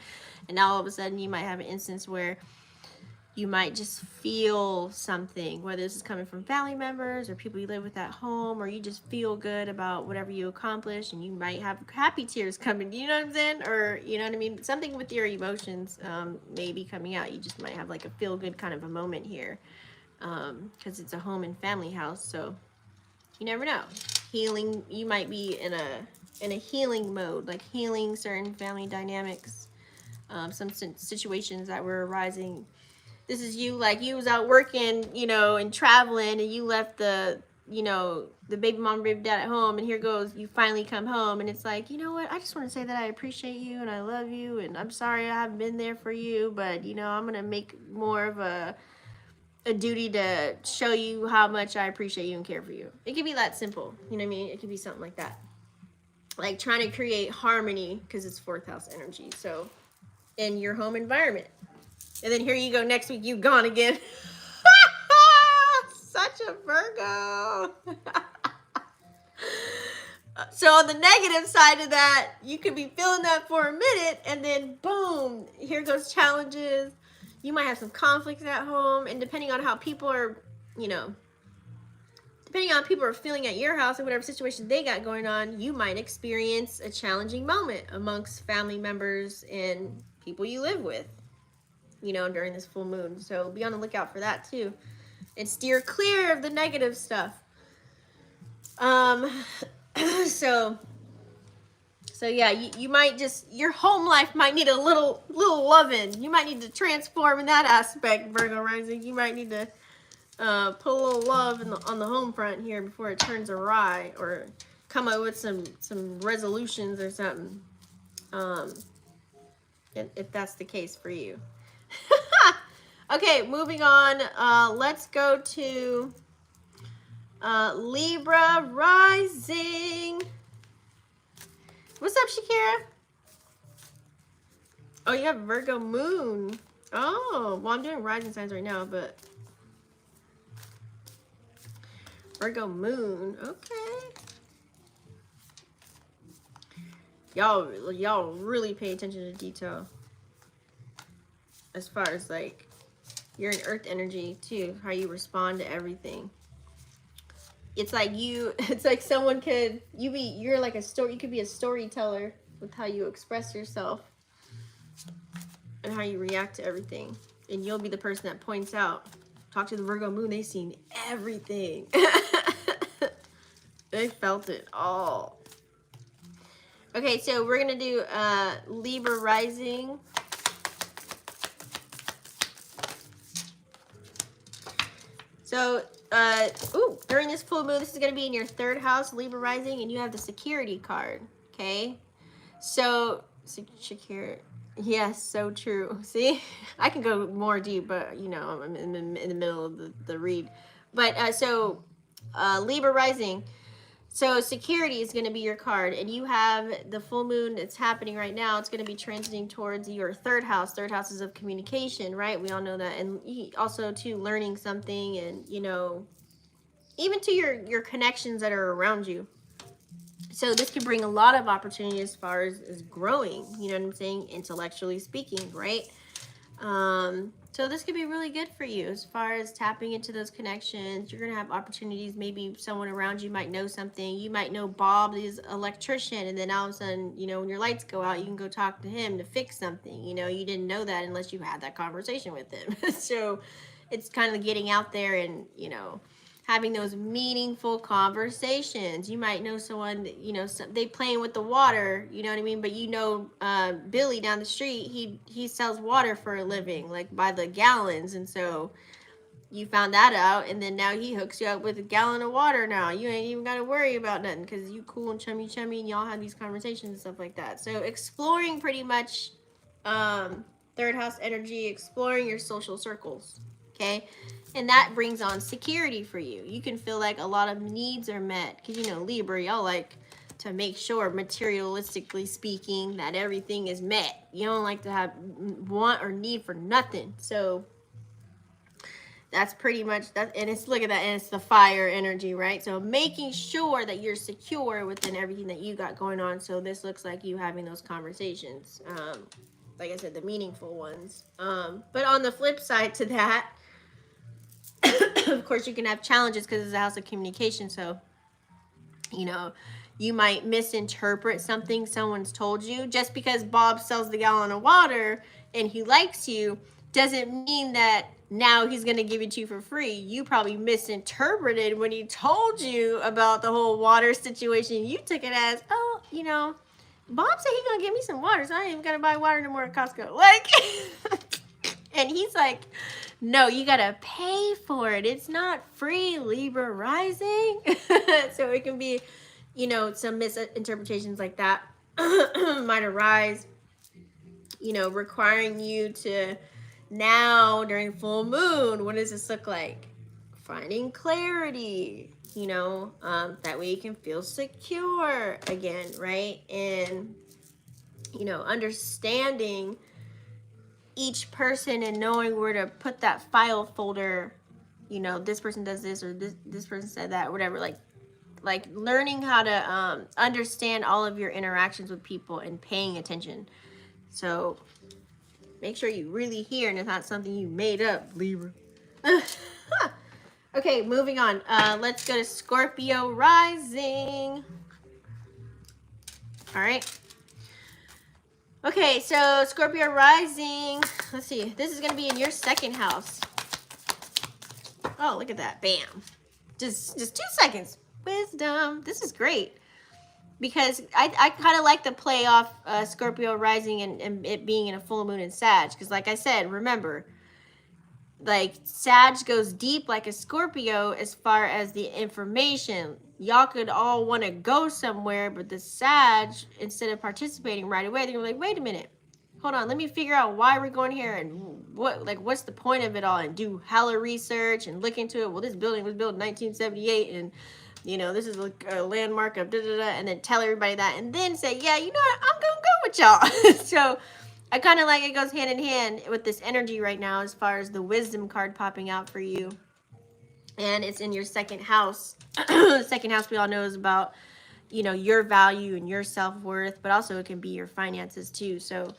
And now all of a sudden you might have an instance where you might just feel something, whether this is coming from family members or people you live with at home, or you just feel good about whatever you accomplish, and you might have happy tears coming, you know what I'm saying? Or, you know what I mean? Something with your emotions may be coming out. You just might have like a feel-good kind of a moment here because it's a home and family house, so you never know. Healing, you might be in a healing mode, like healing certain family dynamics, some situations that were arising. This is you, like you was out working, you know, and traveling, and you left the, you know, the baby mom, baby dad at home, and here goes, you finally come home, and it's like, you know what, I just want to say that I appreciate you, and I love you, and I'm sorry I haven't been there for you, but, you know, I'm going to make more of a duty to show you how much I appreciate you and care for you. It could be that simple, you know what I mean? It could be something like that. Like trying to create harmony, because it's 4th house energy, so in your home environment. And then here you go, next week, you gone again. Such a Virgo. So on the negative side of that, you could be feeling that for a minute, and then boom, here goes challenges. You might have some conflicts at home, and depending on how people are, you know, depending on how people are feeling at your house or whatever situation they got going on, you might experience a challenging moment amongst family members and people you live with, you know, during this full moon. So be on the lookout for that too, and steer clear of the negative stuff. So yeah, you might just, your home life might need a little loving. You might need to transform in that aspect, Virgo Rising. You might need to put a little love on the home front here before it turns awry, or come up with some resolutions or something, if that's the case for you. Okay, moving on. Let's go to Libra Rising. What's up, Shakira? Oh, you have Virgo Moon. Oh, well, I'm doing rising signs right now, but Virgo Moon. Okay. Y'all really pay attention to detail. As far as like, you're an earth energy too, how you respond to everything. It's like it's like someone could, you're like you could be a storyteller with how you express yourself and how you react to everything. And you'll be the person that points out, talk to the Virgo Moon, they've seen everything. They felt it all. Okay, so we're going to do Libra Rising. So, during this full moon, this is going to be in your 3rd house, Libra Rising, and you have the security card, okay? So, secure, yes, so true. See, I can go more deep, but, you know, I'm in the middle of the read. But, Libra Rising, so security is going to be your card, and you have the full moon that's happening right now. It's going to be transiting towards your 3rd house. 3rd house is of communication, right? We all know that. And also to learning something, and, you know, even to your connections that are around you. So this could bring a lot of opportunity as far as growing, you know what I'm saying, intellectually speaking, right? So this could be really good for you as far as tapping into those connections. You're going to have opportunities. Maybe someone around you might know something. You might know Bob is an electrician, and then all of a sudden, you know, when your lights go out, you can go talk to him to fix something. You know, you didn't know that unless you had that conversation with him. So it's kind of getting out there and, you know, having those meaningful conversations. You might know someone, you know, they playing with the water, you know what I mean? But you know, Billy down the street, he sells water for a living, like by the gallons. And so you found that out, and then now he hooks you up with a gallon of water now. You ain't even got to worry about nothing because you cool and chummy, and y'all have these conversations and stuff like that. So exploring pretty much 3rd house energy, exploring your social circles, okay? And that brings on security for you. You can feel like a lot of needs are met because, you know, Libra, y'all like to make sure, materialistically speaking, that everything is met. You don't like to have want or need for nothing. So that's pretty much that. And it's, look at that, and it's the fire energy, right? So making sure that you're secure within everything that you got going on. So this looks like you having those conversations, like I said, the meaningful ones. But on the flip side to that, of course, you can have challenges because it's a house of communication. So, you know, you might misinterpret something someone's told you. Just because Bob sells the gallon of water and he likes you doesn't mean that now he's going to give it to you for free. You probably misinterpreted when he told you about the whole water situation. You took it as, oh, you know, Bob said he's going to give me some water, so I ain't even going to buy water no more at Costco. Like, and he's like, no, you got to pay for it. It's not free, Libra Rising. So it can be, you know, some misinterpretations like that might arise, you know, requiring you to now during full moon, what does this look like? Finding clarity, you know, that way you can feel secure again, right? And, you know, understanding each person and knowing where to put that file folder, you know, this person does this or this person said that, whatever, like learning how to understand all of your interactions with people and paying attention. So make sure you really hear and it's not something you made up, Libra. Okay, moving on. Let's go to Scorpio Rising. All right. Okay, so Scorpio Rising. Let's see. This is going to be in your 2nd house. Oh, look at that. Bam. Just 2 seconds. Wisdom. This is great. Because I kind of like to play off Scorpio Rising and it being in a full moon in Sag. Because like I said, remember, like Sag goes deep like a Scorpio as far as the information. Y'all could all want to go somewhere, but the Sag, instead of participating right away, they're gonna be like, wait a minute, hold on, let me figure out why we're going here and what's the point of it all, and do hella research and look into it. Well, this building was built in 1978 and, you know, this is a landmark of and then tell everybody that and then say, yeah, you know what, I'm gonna go with y'all. So I kind of like it goes hand in hand with this energy right now as far as the wisdom card popping out for you. And it's in your 2nd house. 2nd house, we all know, is about, you know, your value and your self-worth, but also it can be your finances too. So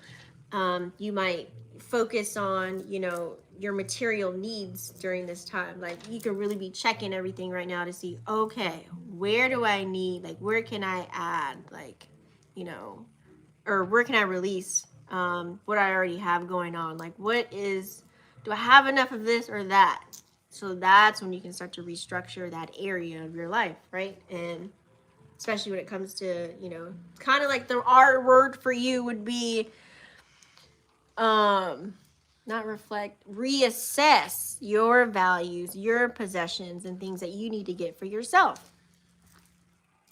you might focus on, you know, your material needs during this time. Like you can really be checking everything right now to see, okay, where do I need, like where can I add, like, you know, or where can I release what I already have going on? Like do I have enough of this or that? So that's when you can start to restructure that area of your life, right? And especially when it comes to, you know, kind of like the R word for you would be not reflect, reassess your values, your possessions, and things that you need to get for yourself.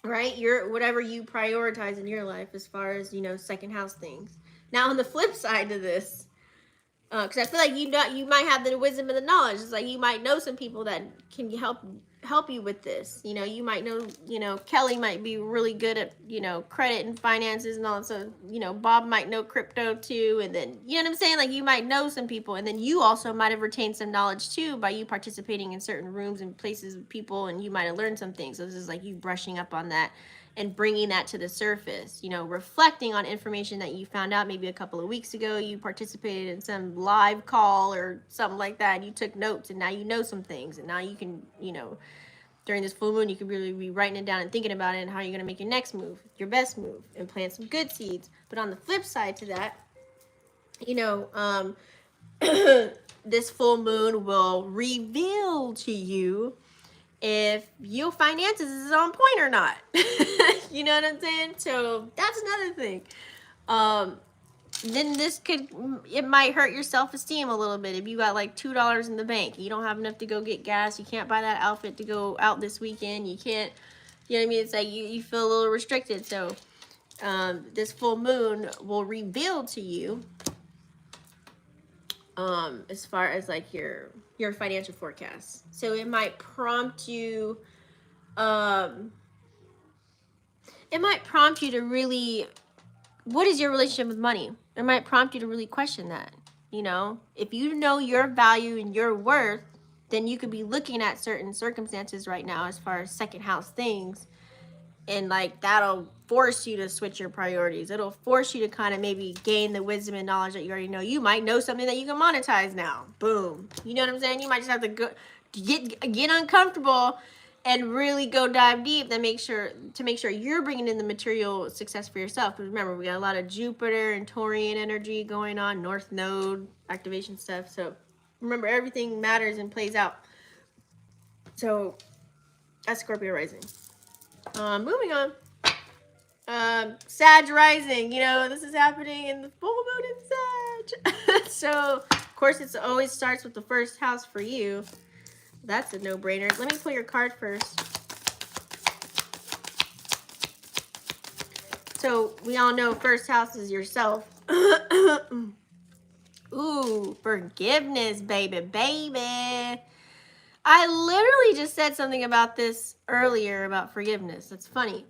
Right? Whatever you prioritize in your life as far as, you know, second house things. Now, on the flip side to this, because I feel like you might have the wisdom and the knowledge. It's like you might know some people that can help you with this. You know, you might know, you know, Kelly might be really good at, you know, credit and finances and all that. So, you know, Bob might know crypto too. And then, you know what I'm saying? Like you might know some people, and then you also might have retained some knowledge too by you participating in certain rooms and places with people, and you might have learned some things. So this is like you brushing up on that and bringing that to the surface, you know, reflecting on information that you found out maybe a couple of weeks ago. You participated in some live call or something like that, and you took notes, and now you know some things, and now you can, you know, during this full moon, you can really be writing it down and thinking about it and how you're going to make your next move, your best move, and plant some good seeds. But on the flip side to that, you know, this full moon will reveal to you if your finances is on point or not. You know what I'm saying? So that's another thing. Then it might hurt your self-esteem a little bit if you got like $2 in the bank. You don't have enough to go get gas. You can't buy that outfit to go out this weekend. You can't, you know what I mean? It's like you feel a little restricted. So this full moon will reveal to you as far as like your financial forecast. So it might prompt you to really, what is your relationship with money? It might prompt you to really question that. You know, if you know your value and your worth, then you could be looking at certain circumstances right now as far as second house things, and like that'll force you to switch your priorities. It'll force you to kind of maybe gain the wisdom and knowledge that you already know. You might know something that you can monetize now. Boom. You know what I'm saying? You might just have to go get uncomfortable and really go dive deep to make sure you're bringing in the material success for yourself. Because remember, we got a lot of Jupiter and Taurian energy going on, North Node activation stuff. So remember, everything matters and plays out. So that's Scorpio Rising. Moving on. Sag Rising. You know, this is happening in the full moon in Sag. So, of course, it always starts with the first house for you. That's a no-brainer. Let me pull your card first. So, we all know first house is yourself. Ooh, forgiveness, baby, baby. I literally just said something about this earlier about forgiveness. That's funny.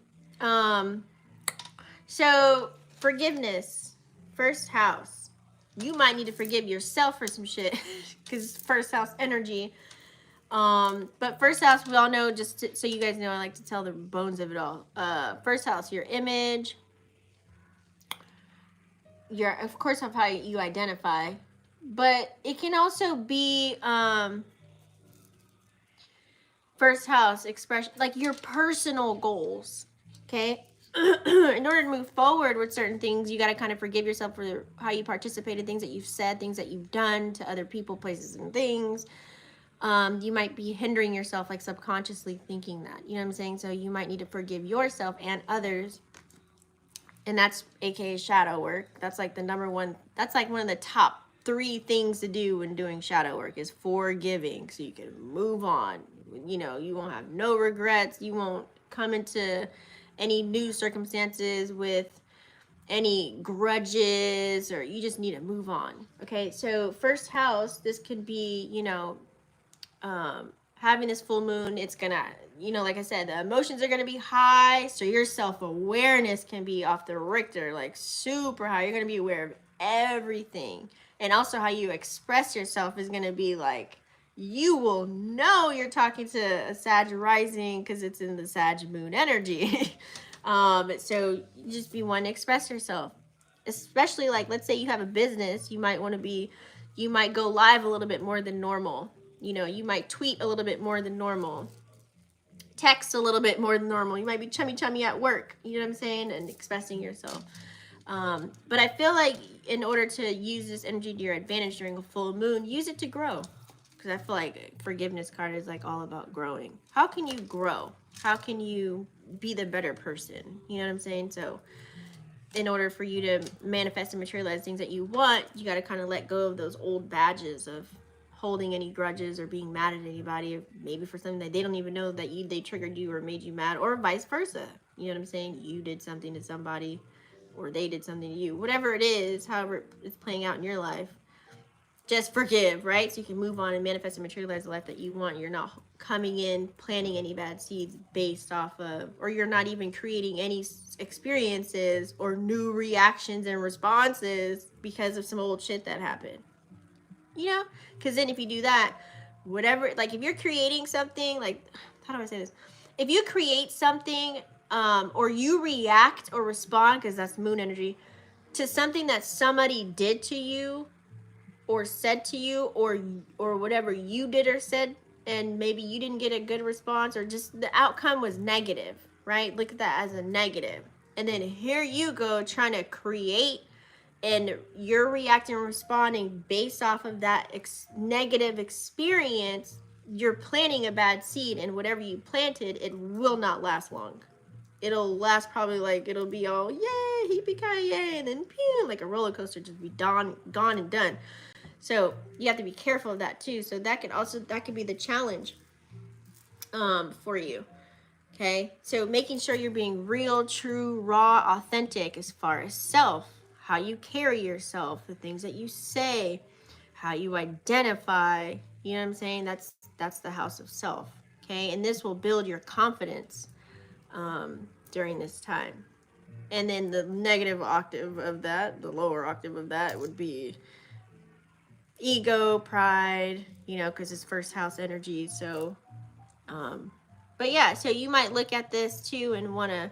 So forgiveness, first house. You might need to forgive yourself for some shit because it's first house energy. But first house, we all know, so you guys know, I like to tell the bones of it all. First house, your image, of course, of how you identify, but it can also be, first house expression, like your personal goals. Okay. In order to move forward with certain things, you got to kind of forgive yourself for how you participated, things that you've said, things that you've done to other people, places, and things. You might be hindering yourself, like subconsciously thinking that, you know what I'm saying? So you might need to forgive yourself and others. And that's AKA shadow work. That's like the number one, that's like one of the top 3 things to do when doing shadow work is forgiving. So you can move on. You know, you won't have no regrets. You won't come into any new circumstances with any grudges, or you just need to move on. Okay, so first house, this could be, you know, having this full moon, it's gonna, you know, like I said, the emotions are gonna be high, so your self-awareness can be off the Richter, like super high. You're gonna be aware of everything, and also how you express yourself is gonna be like, you will know you're talking to a Sag Rising because it's in the Sag moon energy. So you just be wanting to express yourself, especially like, let's say you have a business, you might go live a little bit more than normal. You know, you might tweet a little bit more than normal, text a little bit more than normal. You might be chummy at work, you know what I'm saying, and expressing yourself. But I feel like in order to use this energy to your advantage during a full moon, use it to grow. Because I feel like forgiveness card is like all about growing. How can you grow? How can you be the better person? You know what I'm saying? So in order for you to manifest and materialize things that you want, you got to kind of let go of those old badges of holding any grudges or being mad at anybody, maybe for something that they don't even know that they triggered you or made you mad, or vice versa. You know what I'm saying? You did something to somebody or they did something to you. Whatever it is, however it's playing out in your life, just forgive, right? So you can move on and manifest and materialize the life that you want. You're not coming in planting any bad seeds based off of, or you're not even creating any experiences or new reactions and responses because of some old shit that happened. You know? Because then if you do that, whatever, like if you're creating something, like, how do I say this? If you create something, or you react or respond, because that's moon energy, to something that somebody did to you, or said to you, or whatever you did or said, and maybe you didn't get a good response, or just the outcome was negative, right? Look at that as a negative. And then here you go trying to create, and you're reacting and responding based off of that negative experience. You're planting a bad seed, and whatever you planted, it will not last long. It'll last probably, like, it'll be all yay, yippee-ki-yay, and then pew, like a roller coaster, just be gone and done. So you have to be careful of that too. So that could be the challenge for you. Okay. So making sure you're being real, true, raw, authentic as far as self, how you carry yourself, the things that you say, how you identify, you know what I'm saying? That's the house of self. Okay. And this will build your confidence during this time. And then the negative octave of that, the lower octave of that would be ego, pride, you know, because it's first house energy. So, but yeah, so you might look at this too and want to,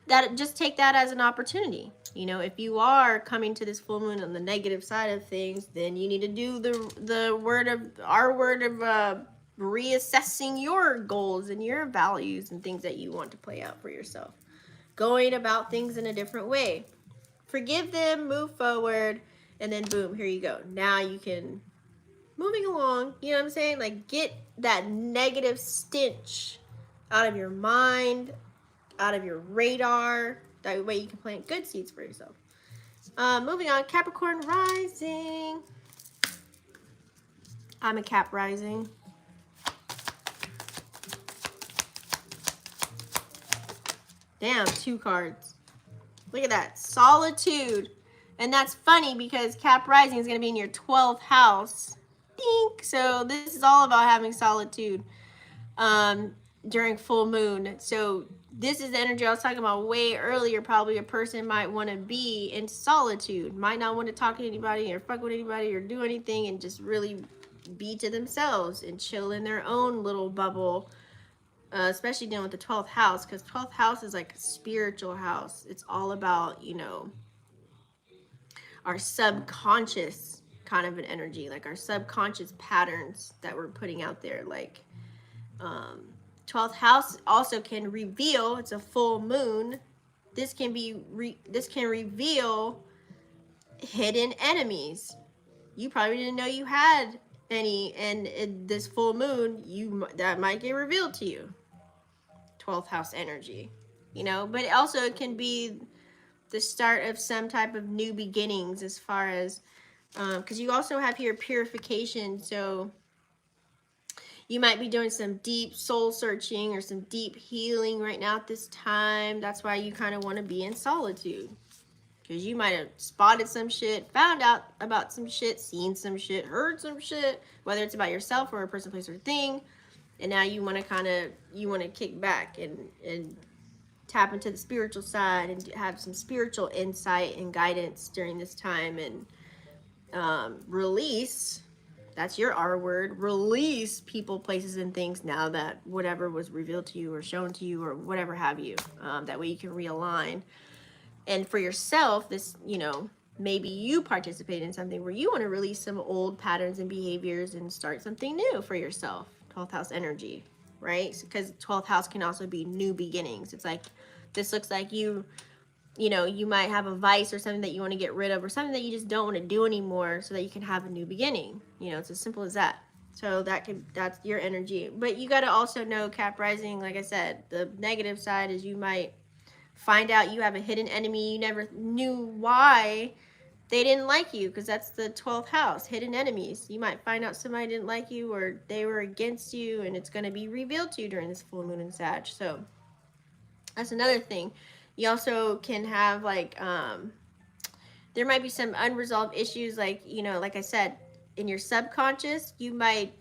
that just take that as an opportunity. You know, if you are coming to this full moon on the negative side of things, then you need to do the word of reassessing your goals and your values and things that you want to play out for yourself. Going about things in a different way. Forgive them, move forward, and then boom, here you go. Now you can moving along, you know what I'm saying? Like, get that negative stench out of your mind, out of your radar. That way you can plant good seeds for yourself. Moving on, Capricorn Rising. I'm a Cap Rising. Damn, 2 cards. Look at that. Solitude. And that's funny because Cap Rising is going to be in your 12th house. Dink. So this is all about having solitude during full moon. So this is the energy I was talking about way earlier. Probably a person might want to be in solitude, might not want to talk to anybody or fuck with anybody or do anything, and just really be to themselves and chill in their own little bubble. Especially dealing with the 12th house, because 12th house is like a spiritual house. It's all about, you know, our subconscious kind of an energy, like our subconscious patterns that we're putting out there. Like 12th house also can reveal, it's a full moon, this can reveal hidden enemies. You probably didn't know you had any, and in this full moon that might get revealed to you. 12th house energy, you know, but also it can be the start of some type of new beginnings, as far as because you also have here purification. So you might be doing some deep soul searching or some deep healing right now at this time. That's why you kind of want to be in solitude, because you might have spotted some shit, found out about some shit, seen some shit, heard some shit, whether it's about yourself or a person, place, or thing. And now you want to kick back and tap into the spiritual side and have some spiritual insight and guidance during this time, and release. That's your R word. Release people, places, and things now that whatever was revealed to you or shown to you or whatever have you. That way you can realign. And for yourself, this, you know, maybe you participate in something where you want to release some old patterns and behaviors and start something new for yourself. 12th house energy, right? Because 12th house can also be new beginnings. It's like, this looks like you know, you might have a vice or something that you want to get rid of, or something that you just don't want to do anymore, so that you can have a new beginning. You know, it's as simple as that. So that's your energy. But you got to also know, Cap Rising, like I said, the negative side is you might find out you have a hidden enemy. You never knew why they didn't like you, because that's the 12th house, hidden enemies. You might find out somebody didn't like you or they were against you, and it's going to be revealed to you during this full moon in Sag. So that's another thing. You also can have like there might be some unresolved issues, like, you know, like I said, in your subconscious, you might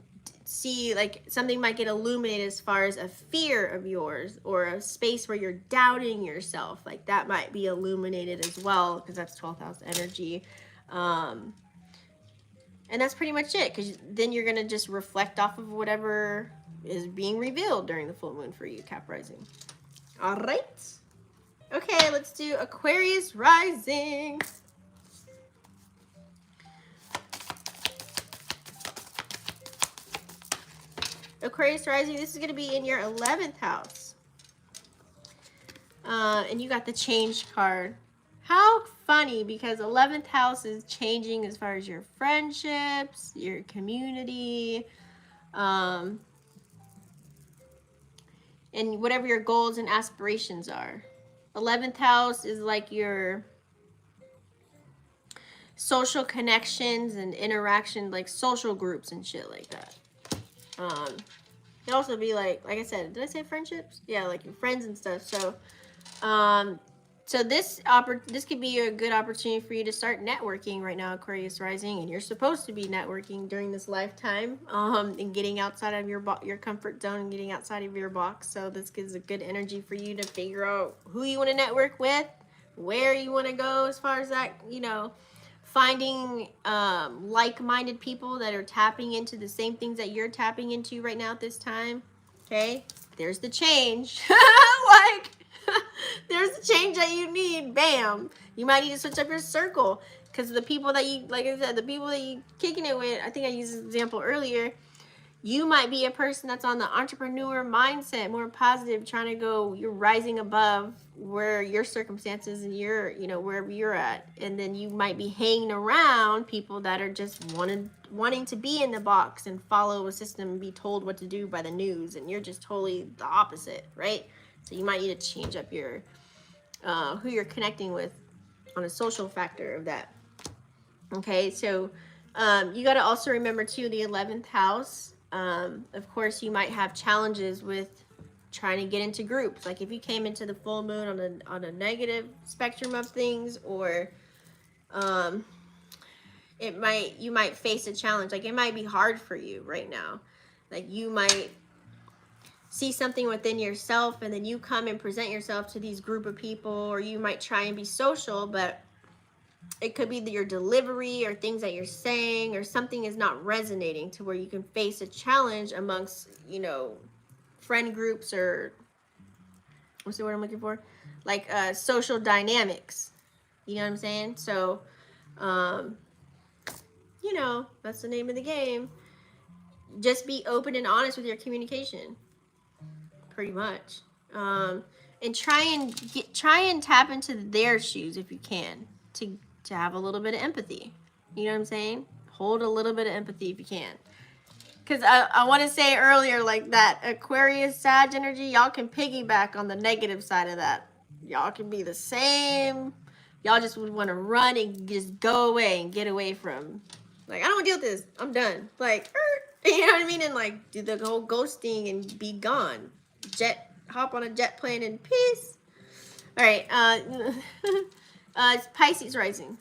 see like something might get illuminated as far as a fear of yours, or a space where you're doubting yourself. Like that might be illuminated as well, because that's 12th house energy. And that's pretty much it, because then you're going to just reflect off of whatever is being revealed during the full moon for you, Cap Rising. All right. Okay, let's do Aquarius Rising. Aquarius Rising, this is going to be in your 11th house. And you got the change card. How funny, because 11th house is changing as far as your friendships, your community, and whatever your goals and aspirations are. 11th house is like your social connections and interaction, like social groups and shit like that. It can also be like I said, did I say friendships? Yeah, like your friends and stuff. So, so this could be a good opportunity for you to start networking right now, Aquarius Rising, and you're supposed to be networking during this lifetime, and getting outside of your comfort zone and getting outside of your box. So this gives a good energy for you to figure out who you want to network with, where you want to go as far as that, you know, finding like-minded people that are tapping into the same things that you're tapping into right now at this time. Okay, there's the change. Like, there's the change that you need. Bam. You might need to switch up your circle, because the people that you, like I said, the people that you kicking it with, I think I used this example earlier, you might be a person that's on the entrepreneur mindset, more positive, trying to go, you're rising above where your circumstances and your, you know, wherever you're at. And then you might be hanging around people that are just wanting to be in the box and follow a system and be told what to do by the news. And you're just totally the opposite, right? So you might need to change up your, who you're connecting with on a social factor of that. Okay, so you got to also remember too, the 11th house. Of course, you might have challenges with trying to get into groups. Like if you came into the full moon on a negative spectrum of things, or you might face a challenge. Like it might be hard for you right now. Like you might see something within yourself, and then you come and present yourself to these group of people, or you might try and be social, but it could be your delivery or things that you're saying, or something is not resonating to where you can face a challenge amongst, you know, friend groups, or what's the word I'm looking for? Like social dynamics. You know what I'm saying? So, you know, that's the name of the game. Just be open and honest with your communication. Pretty much. And try and tap into their shoes if you can, to have a little bit of empathy. You know what I'm saying? Hold a little bit of empathy if you can. Because I want to say earlier, like that Aquarius Sag energy, y'all can piggyback on the negative side of that. Y'all can be the same. Y'all just would want to run and just go away and get away from, like, I don't want to deal with this. I'm done. Like, you know what I mean? And like do the whole ghosting and be gone. Hop on a jet plane in peace. All right. It's Pisces Rising.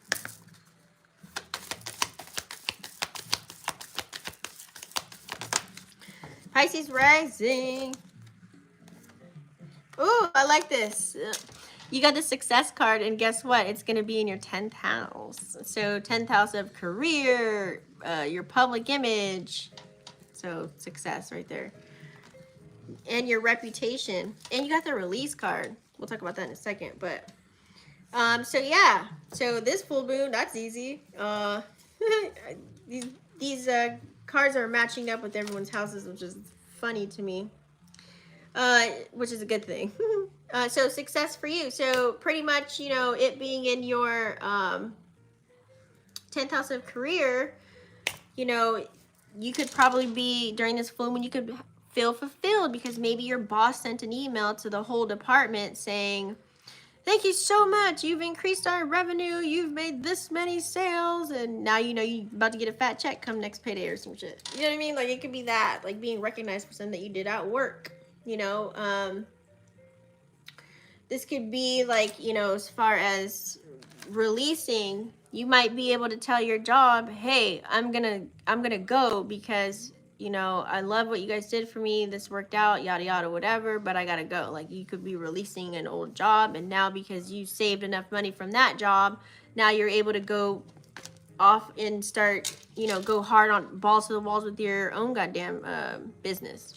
Pisces Rising. Ooh, I like this. You got the success card, and guess what? It's going to be in your 10th house. So 10th house of career, your public image. So success right there. And your reputation. And you got the release card. We'll talk about that in a second. But so yeah. So this full moon, that's easy. These cards are matching up with everyone's houses, which is funny to me. Which is a good thing. So success for you. So pretty much, you know, it being in your 10th house of career, you know, you could probably be, during this full moon, you could feel fulfilled because maybe your boss sent an email to the whole department saying, thank you so much. You've increased our revenue. You've made this many sales. And now you know you're about to get a fat check come next payday or some shit. You know what I mean? Like it could be that, like being recognized for something that you did at work. You know, this could be like, you know, as far as releasing, you might be able to tell your job, hey, I'm gonna go because, you know, I love what you guys did for me, this worked out, yada yada, whatever, but I gotta go. Like you could be releasing an old job, and now because you saved enough money from that job, now you're able to go off and start, you know, go hard on balls to the walls with your own goddamn business.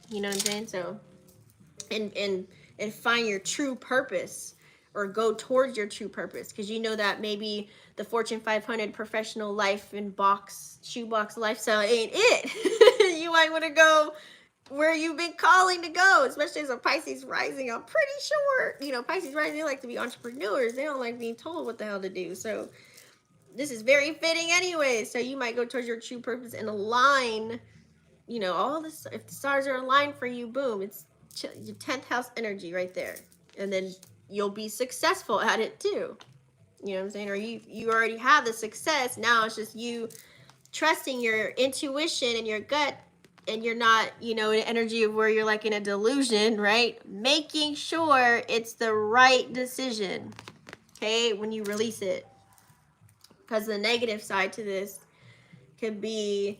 You know what I'm saying? So and find your true purpose, or go towards your true purpose, because you know that maybe the Fortune 500 professional life and shoebox lifestyle ain't it. You might want to go where you've been calling to go, especially as a Pisces rising. I'm pretty sure, you know, Pisces rising, they like to be entrepreneurs. They don't like being told what the hell to do. So this is very fitting anyway. So you might go towards your true purpose and align, you know, all this. If the stars are aligned for you, boom, it's your 10th house energy right there. And then you'll be successful at it too. You know what I'm saying? Or you already have the success. Now it's just you trusting your intuition and your gut, and you're not, you know, in energy of where you're like in a delusion, right? Making sure it's the right decision, okay, when you release it. Because the negative side to this could be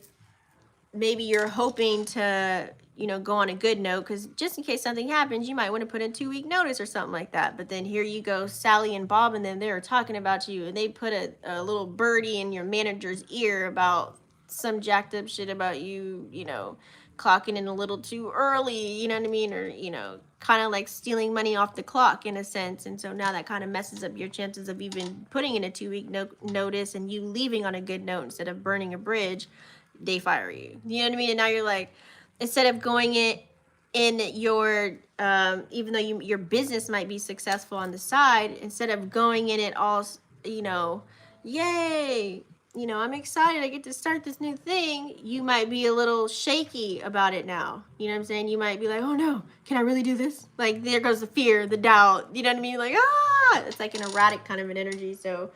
maybe you're hoping to, you know, go on a good note, because just in case something happens, you might want to put in 2-week notice or something like that. But then here you go, Sally and Bob, and then they're talking about you, and they put a little birdie in your manager's ear about some jacked up shit about you, you know, clocking in a little too early, you know what I mean? Or, you know, kind of like stealing money off the clock in a sense. And so now that kind of messes up your chances of even putting in a 2-week notice and you leaving on a good note instead of burning a bridge. They fire you. You know what I mean? And now you're like, instead of going in your, even though your business might be successful on the side, instead of going in it all, you know, yay, you know, I'm excited, I get to start this new thing, you might be a little shaky about it now. You know what I'm saying? You might be like, oh no, can I really do this? Like there goes the fear, the doubt, you know what I mean? Like, it's like an erratic kind of an energy. So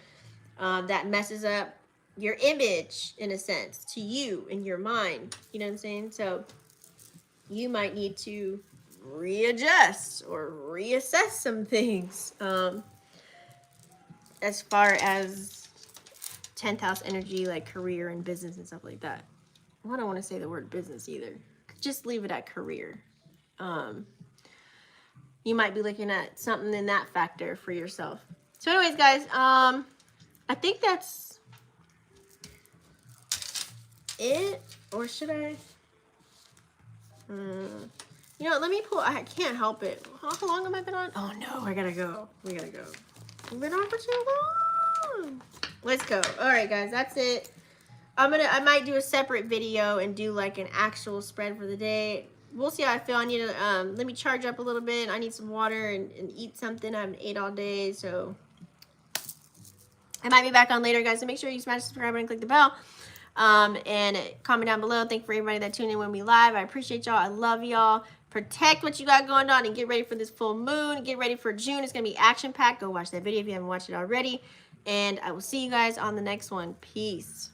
that messes up your image in a sense to you in your mind. You know what I'm saying? So you might need to readjust or reassess some things as far as 10th house energy, like career and business and stuff like that. I don't want to say the word business either. Just leave it at career. You might be looking at something in that factor for yourself. So anyways, guys, I think that's it. Or should I? You know, let me pull. I can't help it. How long have I been on? Oh no, I gotta go. We gotta go. I've been on for too long. Let's go. All right, guys, that's it. I might do a separate video and do like an actual spread for the day. We'll see how I feel. I need to let me charge up a little bit. I need some water and eat something. I haven't ate all day, so I might be back on later, guys. So make sure you smash the subscribe button and click the bell. And comment down below. Thank you for everybody that tuned in when we live. I appreciate y'all. I love y'all. Protect what you got going on and get ready for this full moon. Get ready for June. It's going to be action packed. Go watch that video if you haven't watched it already. And I will see you guys on the next one. Peace.